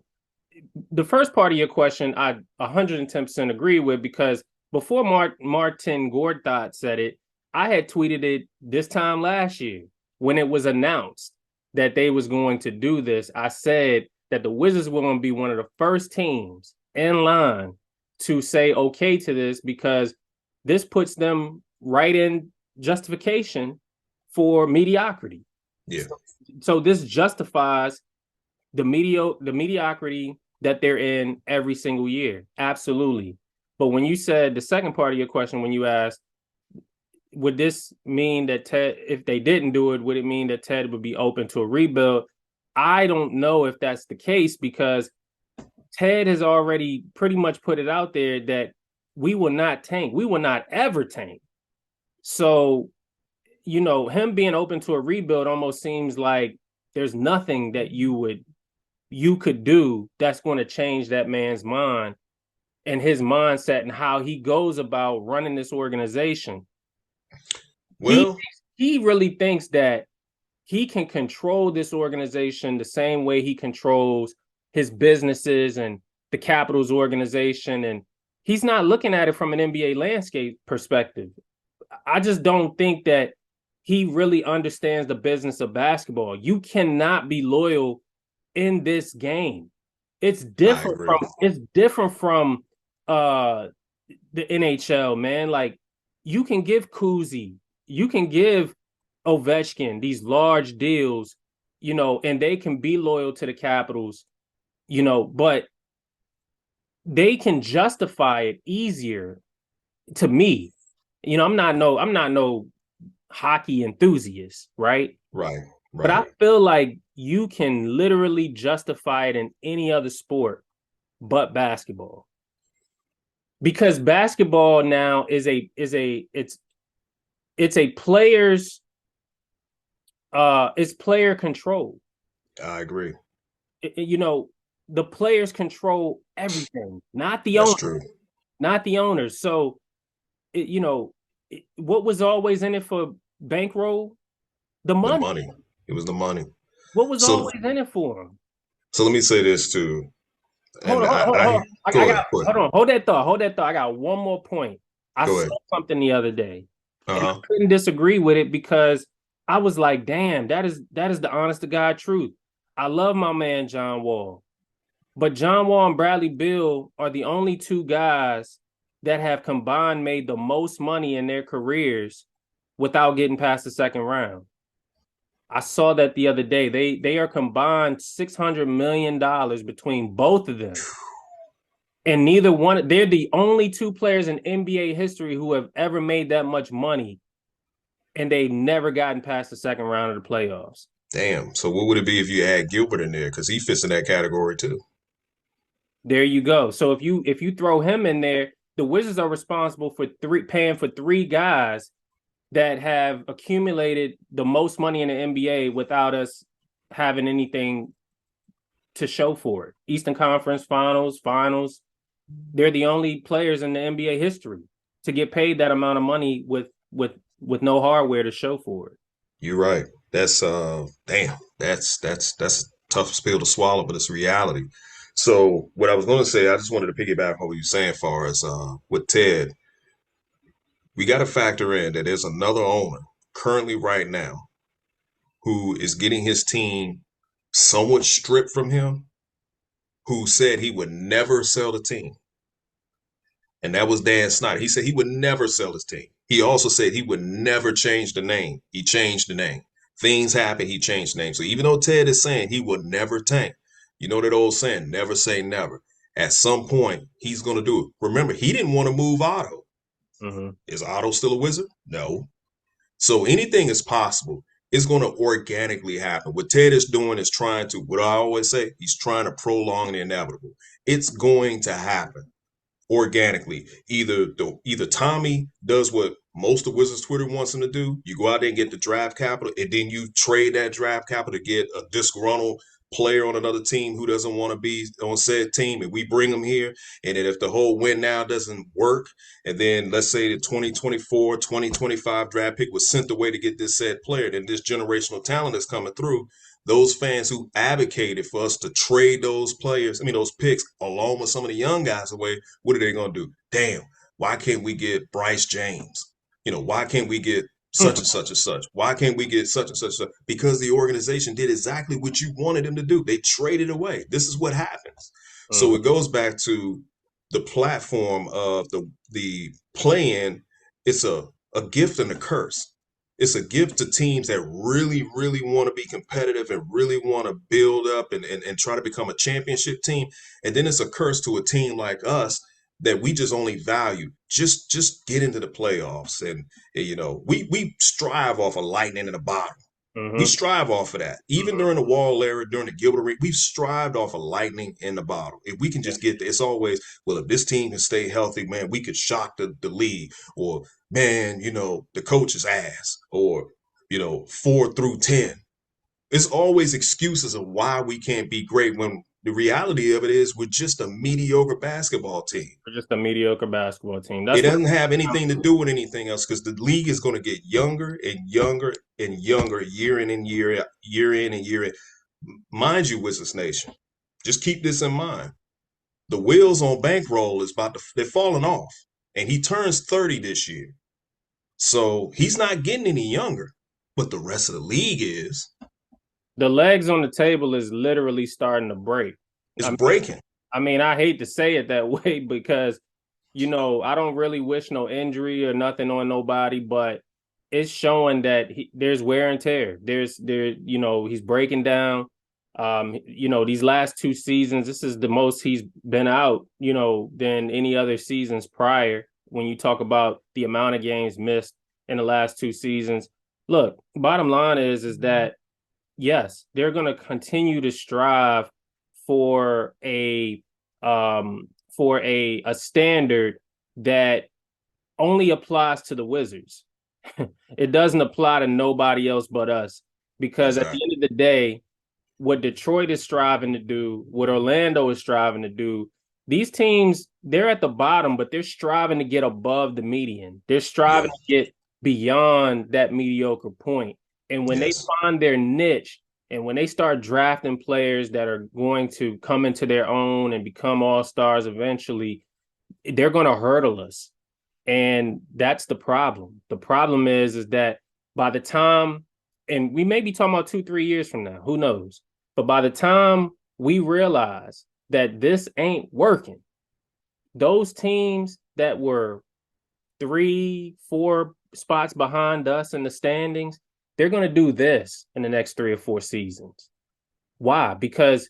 the first part of your question, I 110% agree with, because before Martin Gortat said it, I had tweeted it this time last year when it was announced that they was going to do this. I said that the Wizards were going to be one of the first teams in line to say okay to this, because this puts them right in justification for mediocrity. Yeah. So this justifies the mediocrity that they're in every single year. Absolutely. But when you said the second part of your question, when you asked, would this mean that Ted, if they didn't do it, would it mean that Ted would be open to a rebuild? I don't know if that's the case, because Ted has already pretty much put it out there that we will not tank. We will not ever tank. So, him being open to a rebuild almost seems like there's nothing that you could do that's going to change that man's mind and his mindset and how he goes about running this organization. Well, He really thinks that he can control this organization the same way he controls his businesses and the Capitals organization. And he's not looking at it from an NBA landscape perspective. I just don't think that he really understands the business of basketball. You cannot be loyal in this game. It's I different agree. from the NHL, man. Like, you can give Kuzi, you can give Ovechkin these large deals, and they can be loyal to the Capitals, but they can justify it easier to me. I'm not no hockey enthusiast, right? Right. But I Right. feel like you can literally justify it in any other sport but basketball. Because basketball now it's a player's it's player control. I agree. The players control everything, not the That's owner, true. not the owners. So, what was always in it for bankroll? The The money. money. It was the money. What was So always in it for them? so let me say this too. Hold And on, hold on, hold on. I go ahead. got hold on. Hold that thought. Hold that thought. I got one more point. I Go saw ahead. something the other day, and I Uh-huh. couldn't disagree with it, because I was like, "Damn, that is the honest to God truth." I love my man John Wall, but John Wall and Bradley Beal are the only two guys that have combined made the most money in their careers without getting past the second round. I saw that the other day. They are combined $600 million between both of them. And neither one, they're the only two players in NBA history who have ever made that much money, and they've never gotten past the second round of the playoffs. Damn. So what would it be if you add Gilbert in there? Because he fits in that category too. There you go. So if you throw him in there, the Wizards are responsible for paying for three guys that have accumulated the most money in the NBA without us having anything to show for it. Eastern Conference Finals. They're the only players in the NBA history to get paid that amount of money with no hardware to show for it. You're right. That's damn. That's a tough pill to swallow, but it's reality. So what I was going to say, I just wanted to piggyback on what you were saying, as far as with Ted. We got to factor in that there's another owner currently right now who is getting his team somewhat stripped from him, who said he would never sell the team. And that was Dan Snyder. He said he would never sell his team. He also said he would never change the name. He changed the name. Things happen, he changed the name. So even though Ted is saying he would never tank, you know that old saying, never say never. At some point, he's going to do it. Remember, he didn't want to move Otto. Mm-hmm. Is Otto still a Wizard? No. So anything is possible. It's going to organically happen. What Ted is doing is trying to, what I always say, he's trying to prolong the inevitable. It's going to happen organically. Either Tommy does what most of Wizards Twitter wants him to do. You go out there and get the draft capital, and then you trade that draft capital to get a disgruntled player on another team who doesn't want to be on said team, and we bring them here. And then if the whole win now doesn't work, and then let's say the 2024, 2025 draft pick was sent away to get this said player, then this generational talent is coming through. Those fans who advocated for us to trade those picks, along with some of the young guys away, what are they going to do? Damn, why can't we get Bryce James? Why can't we get such and such and such? Why can't we get such and such? Because the organization did exactly what you wanted them to do. They traded away. This is what happens. So it goes back to the platform of the play-in. It's a gift and a curse. It's a gift to teams that really, really want to be competitive and really want to build up and try to become a championship team. And then it's a curse to a team like us that we just only value just get into the playoffs. And we strive off of lightning in the bottom. We strive off of that. Even during the Wall era, during the Gilbert Arenas, we've strived off of lightning in the bottle. If we can just get there, it's always, well, if this team can stay healthy, man, we could shock the league. Or, man, the coach's ass. Or, 4 through 10. It's always excuses of why we can't be great, when the reality of it is we're just a mediocre basketball team. We're just a mediocre basketball team. It doesn't have anything to do with anything else, because the league is going to get younger and younger and younger year in and year in and year in. Mind you, Wizards Nation, just keep this in mind. The wheels on Bankroll they're falling off, and he turns 30 this year. So he's not getting any younger, but the rest of the league is. The legs on the table is literally starting to break. It's breaking. I hate to say it that way because, I don't really wish no injury or nothing on nobody, but it's showing that there's wear and tear. He's breaking down. These last 2 seasons, this is the most he's been out, than any other seasons prior. When you talk about the amount of games missed in the last 2 seasons, look, bottom line is that, yes, they're going to continue to strive for a standard that only applies to the Wizards. It doesn't apply to nobody else but us, because at the end of the day, what Detroit is striving to do, what Orlando is striving to do, these teams, they're at the bottom, but they're striving to get above the median. They're striving to get beyond that mediocre point. And when they find their niche, and when they start drafting players that are going to come into their own and become all-stars eventually, they're going to hurdle us. And that's the problem. The problem is that by the time, and we may be talking about 2-3 years from now, who knows? But by the time we realize that this ain't working, those teams that were 3-4 spots behind us in the standings, they're going to do this in the next 3 or 4 seasons. Why? Because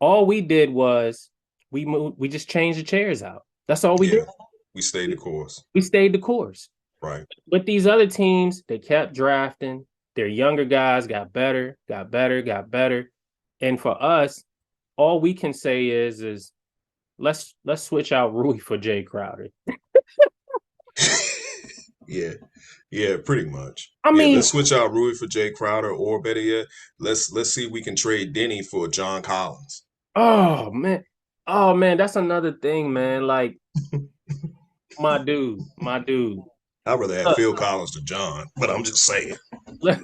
all we did was we just changed the chairs out. That's all we did. We stayed the course. We stayed the course. Right. With these other teams, they kept drafting. Their younger guys got better. And for us, all we can say is let's switch out Rui for Jay Crowder. Yeah, yeah, pretty much. I Yeah, mean, let's switch out Rui for Jay Crowder, or better yet, let's see if we can trade Denny for John Collins. oh man, oh man, that's another thing, man. Like my dude. I'd rather have Look, Phil Collins to John, but I'm just saying. look,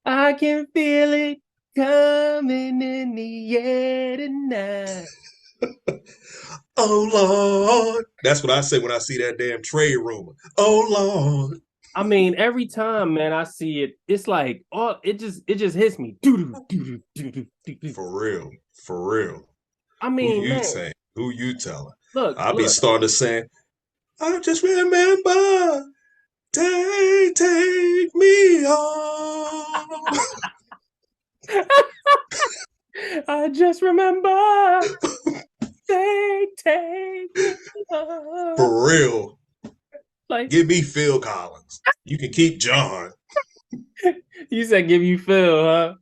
I can feel it coming in the air tonight. Oh Lord, that's what I say when I see that damn trade rumor. Oh Lord, I mean, every time, man, I see it, it's like, oh, it just hits me. Doo-doo, doo-doo, doo-doo, doo-doo. for real, for real. I Who mean, you man, saying? Who you telling? look, I'll be look. starting to saying, I just remember, take me home. I just remember they take me home. For real. Like Give me Phil Collins. You can keep John. you said, give you Phil, huh?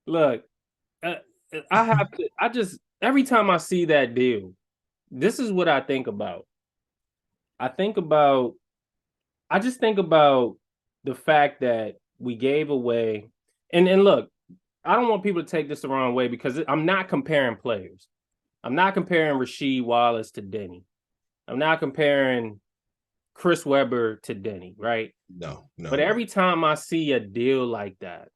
Look, uh, I have to. I just every time I see that deal, this is what I think about. I think about. I just think about the fact that we gave away, and look, I don't want people to take this the wrong way because I'm not comparing players. I'm not comparing Rasheed Wallace to Denny. I'm not comparing Chris Webber to Denny, right? No, But no. every time I see a deal like that,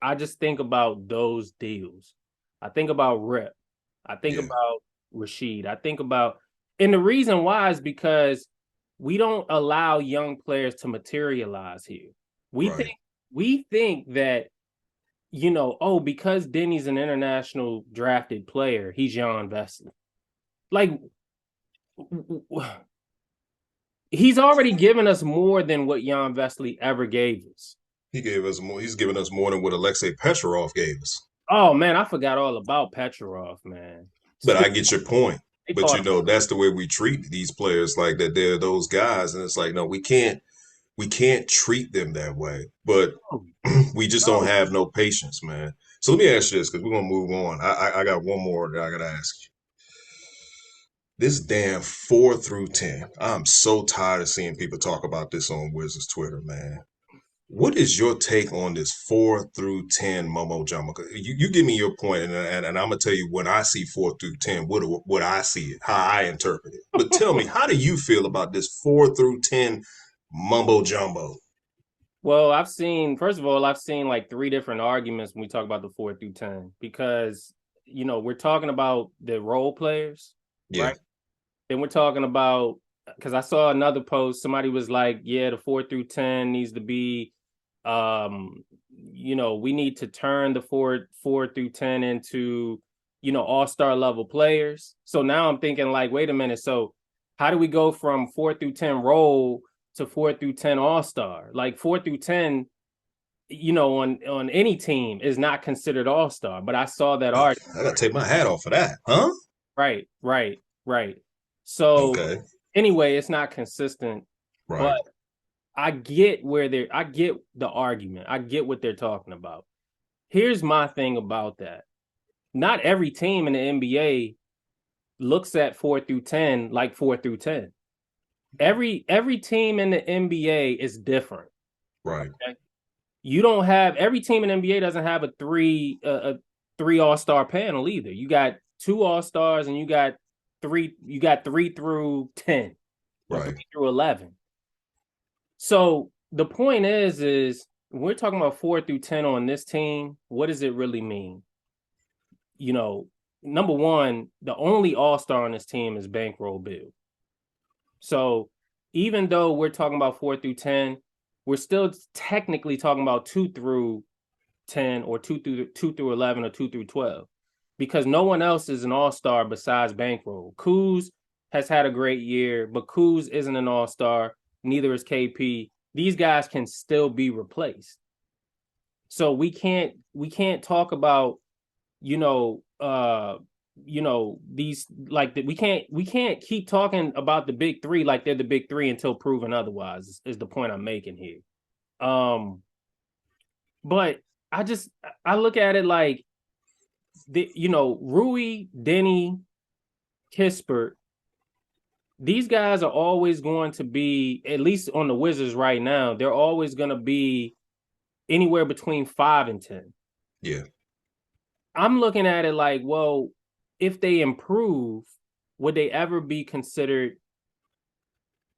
I just think about those deals. I think about Rip. I think Yeah, about Rasheed. I think about, and the reason why is because we don't allow young players to materialize here. We think right. we think that oh, because Denny's an international drafted player, he's Jan Vesely. Like he's already given us more than what Jan Vesely ever gave us. He gave us more. He's given us more than what Alexei Petrov gave us. Oh man, I forgot all about Petrov, man. But I get your point. They But taught him. that's the way we treat these players, like that they're those guys. And it's like, no, we can't treat them that way. But we just don't No. have no patience, man. So let me ask you this, because we're gonna move on. I got one more that I gotta ask you. This damn 4 through 10. I'm so tired of seeing people talk about this on Wizards Twitter, man. What is your take on this 4 through 10 Momo Jumbo? You give me your point, and I'm gonna tell you when I see 4 through 10, what I see it, how I interpret it. But tell me, how do you feel about this 4 through 10 mumbo jumbo? Well, first of all, I've seen like three different arguments when we talk about the 4 through 10 because we're talking about the role players, Yeah, right? Then we're talking about because I saw another post, somebody was like, yeah, the 4 through 10 needs to be we need to turn the 4 through 10 into all-star level players. So now I'm thinking like, wait a minute, so how do we go from 4 through 10 role to 4 through 10 all-star? Like 4 through 10, on any team is not considered all-star. But I saw that I art. gotta take my hat off for that, huh? Right, right, right. So Okay, anyway, it's not consistent, but right. I get the argument. I get what they're talking about. Here's my thing about that. Not every team in the NBA looks at 4 through 10 like 4 through 10. Every team in the NBA is different. Right. Okay? You don't have every team in the NBA doesn't have a three all-star panel either. You got two all-stars and you got 3 through 10 or 3 Right. through 11. So the point is we're talking about 4 through 10 on this team. What does it really mean? Number one, the only all-star on this team is Bankroll Bill. So even though we're talking about 4 through 10, we're still technically talking about 2 through 10 or 2 through 11 or 2 through 12 because no one else is an all-star besides Bankroll. Kuz has had a great year, but Kuz isn't an all-star. Neither is KP. These guys can still be replaced. So we can't talk about these like that. We can't keep talking about the big three like they're the big three until proven otherwise. Is the point I'm making here. But I look at it like Rui, Denny, Kispert, these guys are always going to be, at least on the Wizards right now, they're always going to be anywhere between 5 and 10. Yeah. I'm looking at it like, well, if they improve, would they ever be considered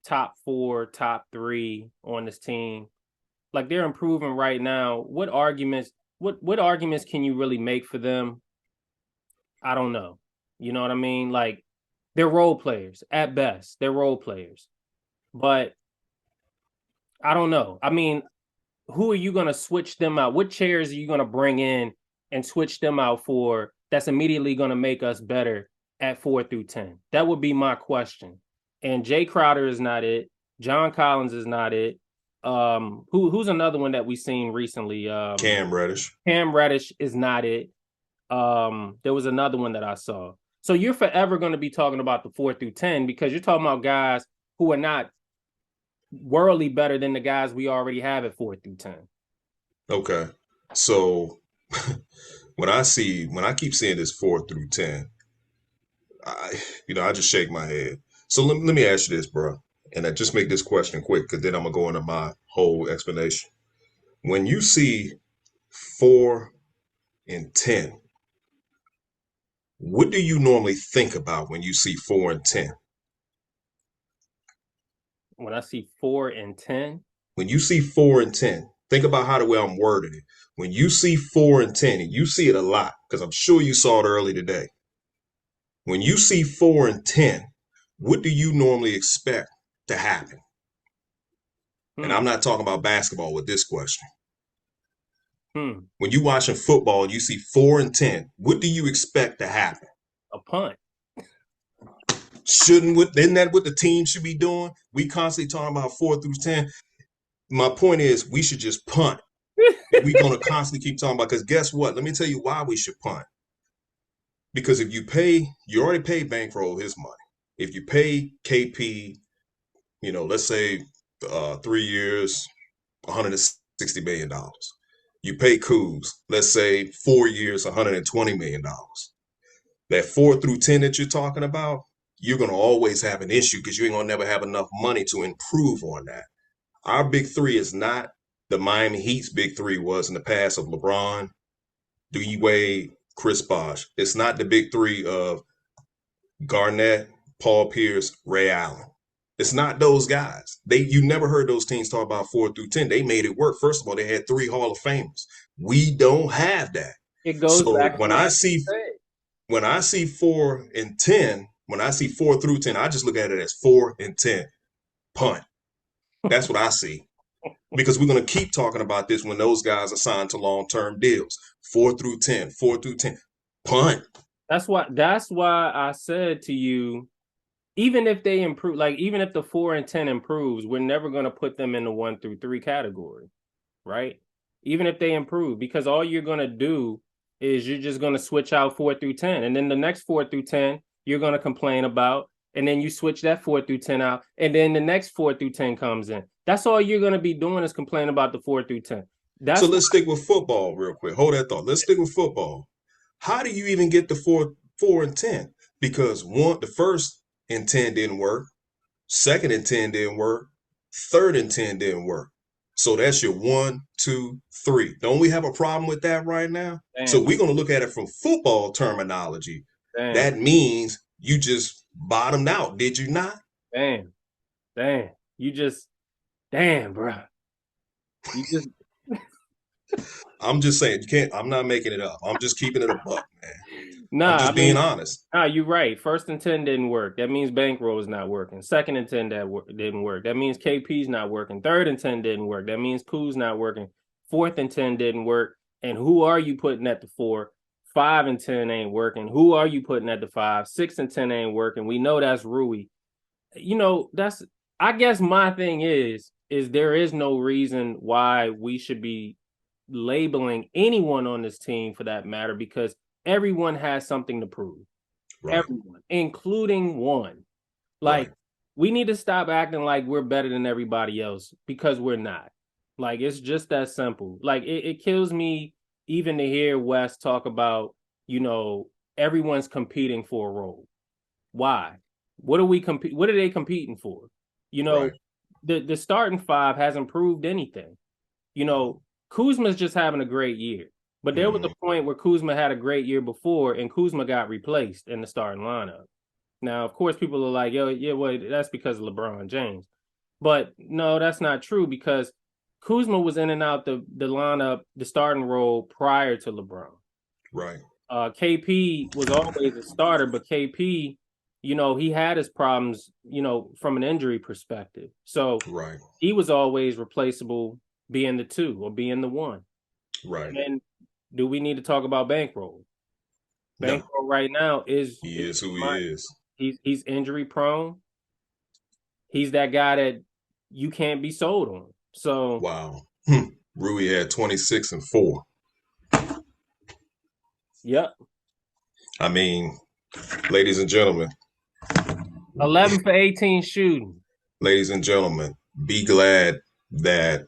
top 4, top 3 on this team? Like, they're improving right now. What arguments can you really make for them? I don't know. You know what I mean? Like, they're role players at best. They're role players. But I don't know. I mean, who are you going to switch them out? What chairs are you going to bring in and switch them out for that's immediately going to make us better at 4 through 10? That would be my question. And Jay Crowder is not it. John Collins is not it. Who's another one that we've seen recently? Cam Reddish. Cam Reddish is not it. There was another one that I saw. So you're forever going to be talking about the 4 through 10 because you're talking about guys who are not worldly better than the guys we already have at 4 through 10. Okay. So when I keep seeing this 4 through 10, I just shake my head. So let me ask you this, bro. And I just make this question quick because then I'm going to go into my whole explanation. When you see 4 and 10, what do you normally think about when you see 4 and 10? When I see 4 and 10, When you see 4 and 10, think about how the way I'm wording it. When you see 4 and 10, and you see it a lot, because I'm sure you saw it early today. When you see 4 and 10, what do you normally expect to happen? And I'm not talking about basketball with this question. When you're watching football and you see 4 and 10, what do you expect to happen? A punt. Isn't that what the team should be doing? We constantly talking about 4 through 10. My point is we should just punt. We're going to constantly keep talking about, because guess what? Let me tell you why we should punt. Because if you already paid Bankroll his money. If you pay KP, let's say 3 years, $160 million. You pay Kuz, let's say 4 years, $120 million. That 4 through 10 that you're talking about, you're going to always have an issue because you ain't going to never have enough money to improve on that. Our big three is not the Miami Heat's big three was in the past of LeBron, D-Wade, Chris Bosh. It's not the big three of Garnett, Paul Pierce, Ray Allen. It's not those guys. You never heard those teams talk about 4 through 10. They made it work. First of all, they had 3 Hall of Famers. We don't have that. It goes back to when I see 4 and 10, when I see 4 through 10, I just look at it as 4 and 10. Punt. That's what I see. Because we're going to keep talking about this when those guys are signed to long-term deals. 4 through 10, 4 through 10. Punt. That's why I said to you, even if they improve, like even if the 4 and 10 improves, we're never going to put them in the 1 through 3 category, right? Even if they improve, because all you're going to do is you're just going to switch out 4 through 10. And then the next 4 through 10, you're going to complain about. And then you switch that 4 through 10 out. And then the next 4 through 10 comes in. That's all you're going to be doing is complain about the 4 through 10. So let's stick with football real quick. Hold that thought. Let's stick with football. How do you even get the 4 and 10? Because the first and 10 didn't work. Second and 10 didn't work. Third and 10 didn't work. So that's your 1, 2, 3. Don't we have a problem with that right now? Damn. So we're going to look at it from football terminology. Damn. That means you just bottomed out, did you not? Damn. Bro. You just. I'm just saying, I'm not making it up. I'm just keeping it a buck, man. I'm just being honest. You're right. First and 10 didn't work. That means Bankroll is not working. Second and 10 didn't work. That means KP's not working. Third and 10 didn't work. That means Kuz not working. Fourth and 10 didn't work. And who are you putting at the 4? 5 and 10 ain't working. Who are you putting at the 5? 6 and 10 ain't working. We know that's Rui. I guess my thing is there is no reason why we should be labeling anyone on this team for that matter, because everyone has something to prove. Right. Everyone, including one. Like, we need to stop acting like we're better than everybody else, because we're not. Like, it's just that simple. Like, it kills me even to hear Wes talk about, everyone's competing for a role. Why? What are they competing for? You know, Right. the starting five hasn't proved anything. You know, Kuzma's just having a great year. But there was Hmm. a point where Kuzma had a great year before, and Kuzma got replaced in the starting lineup. Now, of course, people are like, yo, yeah, well, that's because of LeBron James. But no, that's not true because Kuzma was in and out the lineup, the starting role prior to LeBron. Right. KP was always a starter, but KP, he had his problems, from an injury perspective. So Right. he was always replaceable being the two or being the one. Right. And do we need to talk about Bankroll? No, Bankroll right now he is who he is. he's injury prone. He's that guy that you can't be sold on. So, Wow. Rui had 26 and 4. yep, I mean, ladies and gentlemen, 11 for 18 shooting. ladies and gentlemen, be glad that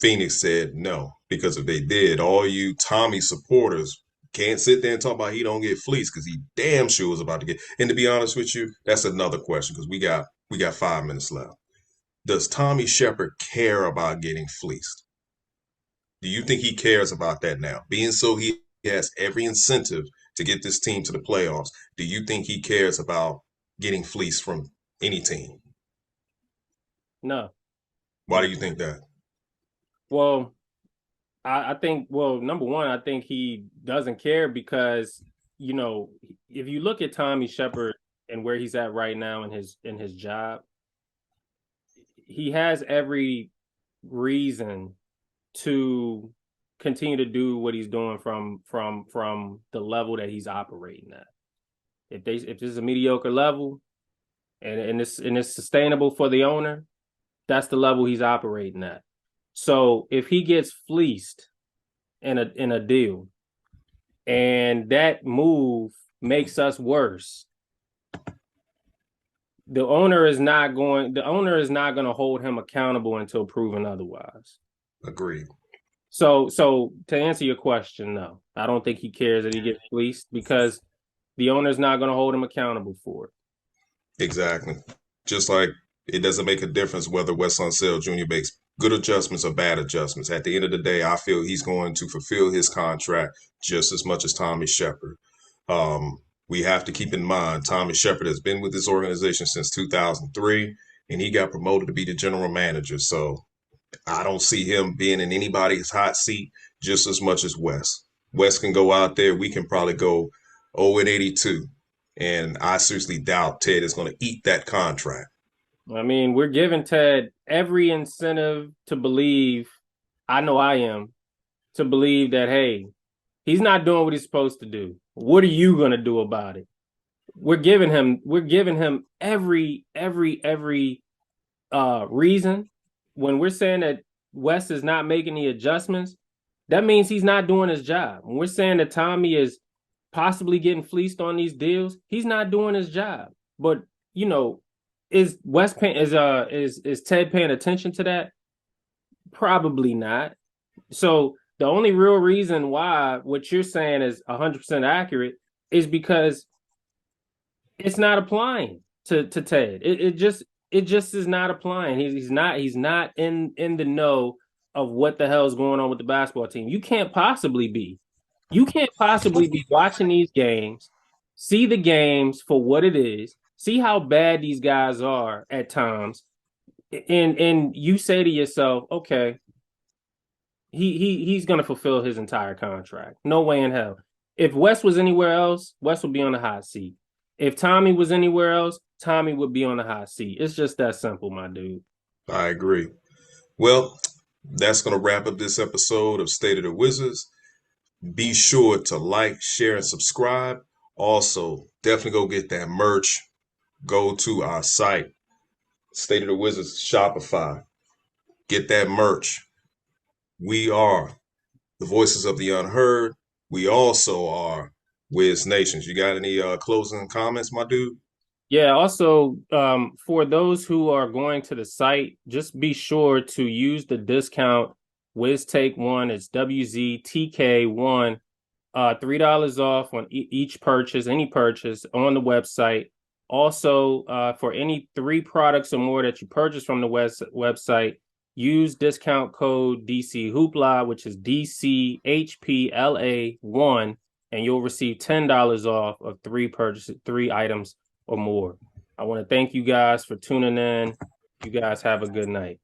Phoenix said no, because if they did, all you Tommy supporters can't sit there and talk about he don't get fleeced because he damn sure was about to get. And to be honest with you, that's another question because we got 5 minutes left. Does Tommy Shepard care about getting fleeced? Do you think he cares about that now? Being so he has every incentive to get this team to the playoffs. Do you think he cares about getting fleeced from any team? No, Why do you think that? well, I think, well, number one, I think he doesn't care because, if you look at Tommy Shepard and where he's at right now in his job, he has every reason to continue to do what he's doing from the level that he's operating at. If this is a mediocre level and it's sustainable for the owner, that's the level he's operating at. So if he gets fleeced in a deal and that move makes us worse, the owner is not going to hold him accountable until proven otherwise. Agreed. So to answer your question, no, I don't think he cares that he gets fleeced because the owner's not going to hold him accountable for it. Exactly. Just like it doesn't make a difference whether Wes Unseld Jr. makes good adjustments or bad adjustments. At the end of the day, I feel he's going to fulfill his contract just as much as Tommy Shepard. We have to keep in mind Tommy Shepard has been with this organization since 2003, and he got promoted to be the general manager. So I don't see him being in anybody's hot seat just as much as Wes. Wes can go out there. We can probably go 0-82. And I seriously doubt Ted is going to eat that contract. I mean, we're giving Ted every incentive to believe, I know I am, to believe that, hey, he's not doing what he's supposed to do. What are you going to do about it? We're giving him every reason. When we're saying that Wes is not making the adjustments, that means he's not doing his job. When we're saying that Tommy is possibly getting fleeced on these deals, he's not doing his job. But is Wes paying is Ted paying attention to that? Probably not. So the only real reason why what you're saying is 100% accurate is because it's not applying to Ted. It just is not applying. He's not in the know of what the hell is going on with the basketball team. You can't possibly be. You can't possibly be watching these games, see the games for what it is, see how bad these guys are at times, and you say to yourself, okay, he's gonna fulfill his entire contract. No way in hell. If Wes was anywhere else, Wes would be on the hot seat. If Tommy was anywhere else, Tommy would be on the hot seat. It's just that simple, my dude. I agree. Well, that's going to wrap up this episode of State of the Wizards. Be sure to like, share, and subscribe. Also, definitely go get that merch. Go to our site, State of the Wizards Shopify. Get that merch. We are the voices of the unheard. We also are Wiz Nations. You got any closing comments, my dude? Yeah, also, for those who are going to the site, just be sure to use the discount WizTake1. It's WZTK1. $3 off on each purchase, any purchase on the website. Also, for any 3 products or more that you purchase from the website, use discount code DC Hoopla, which is DCHPLA1, and you'll receive $10 off of 3 items or more. I want to thank you guys for tuning in. You guys have a good night.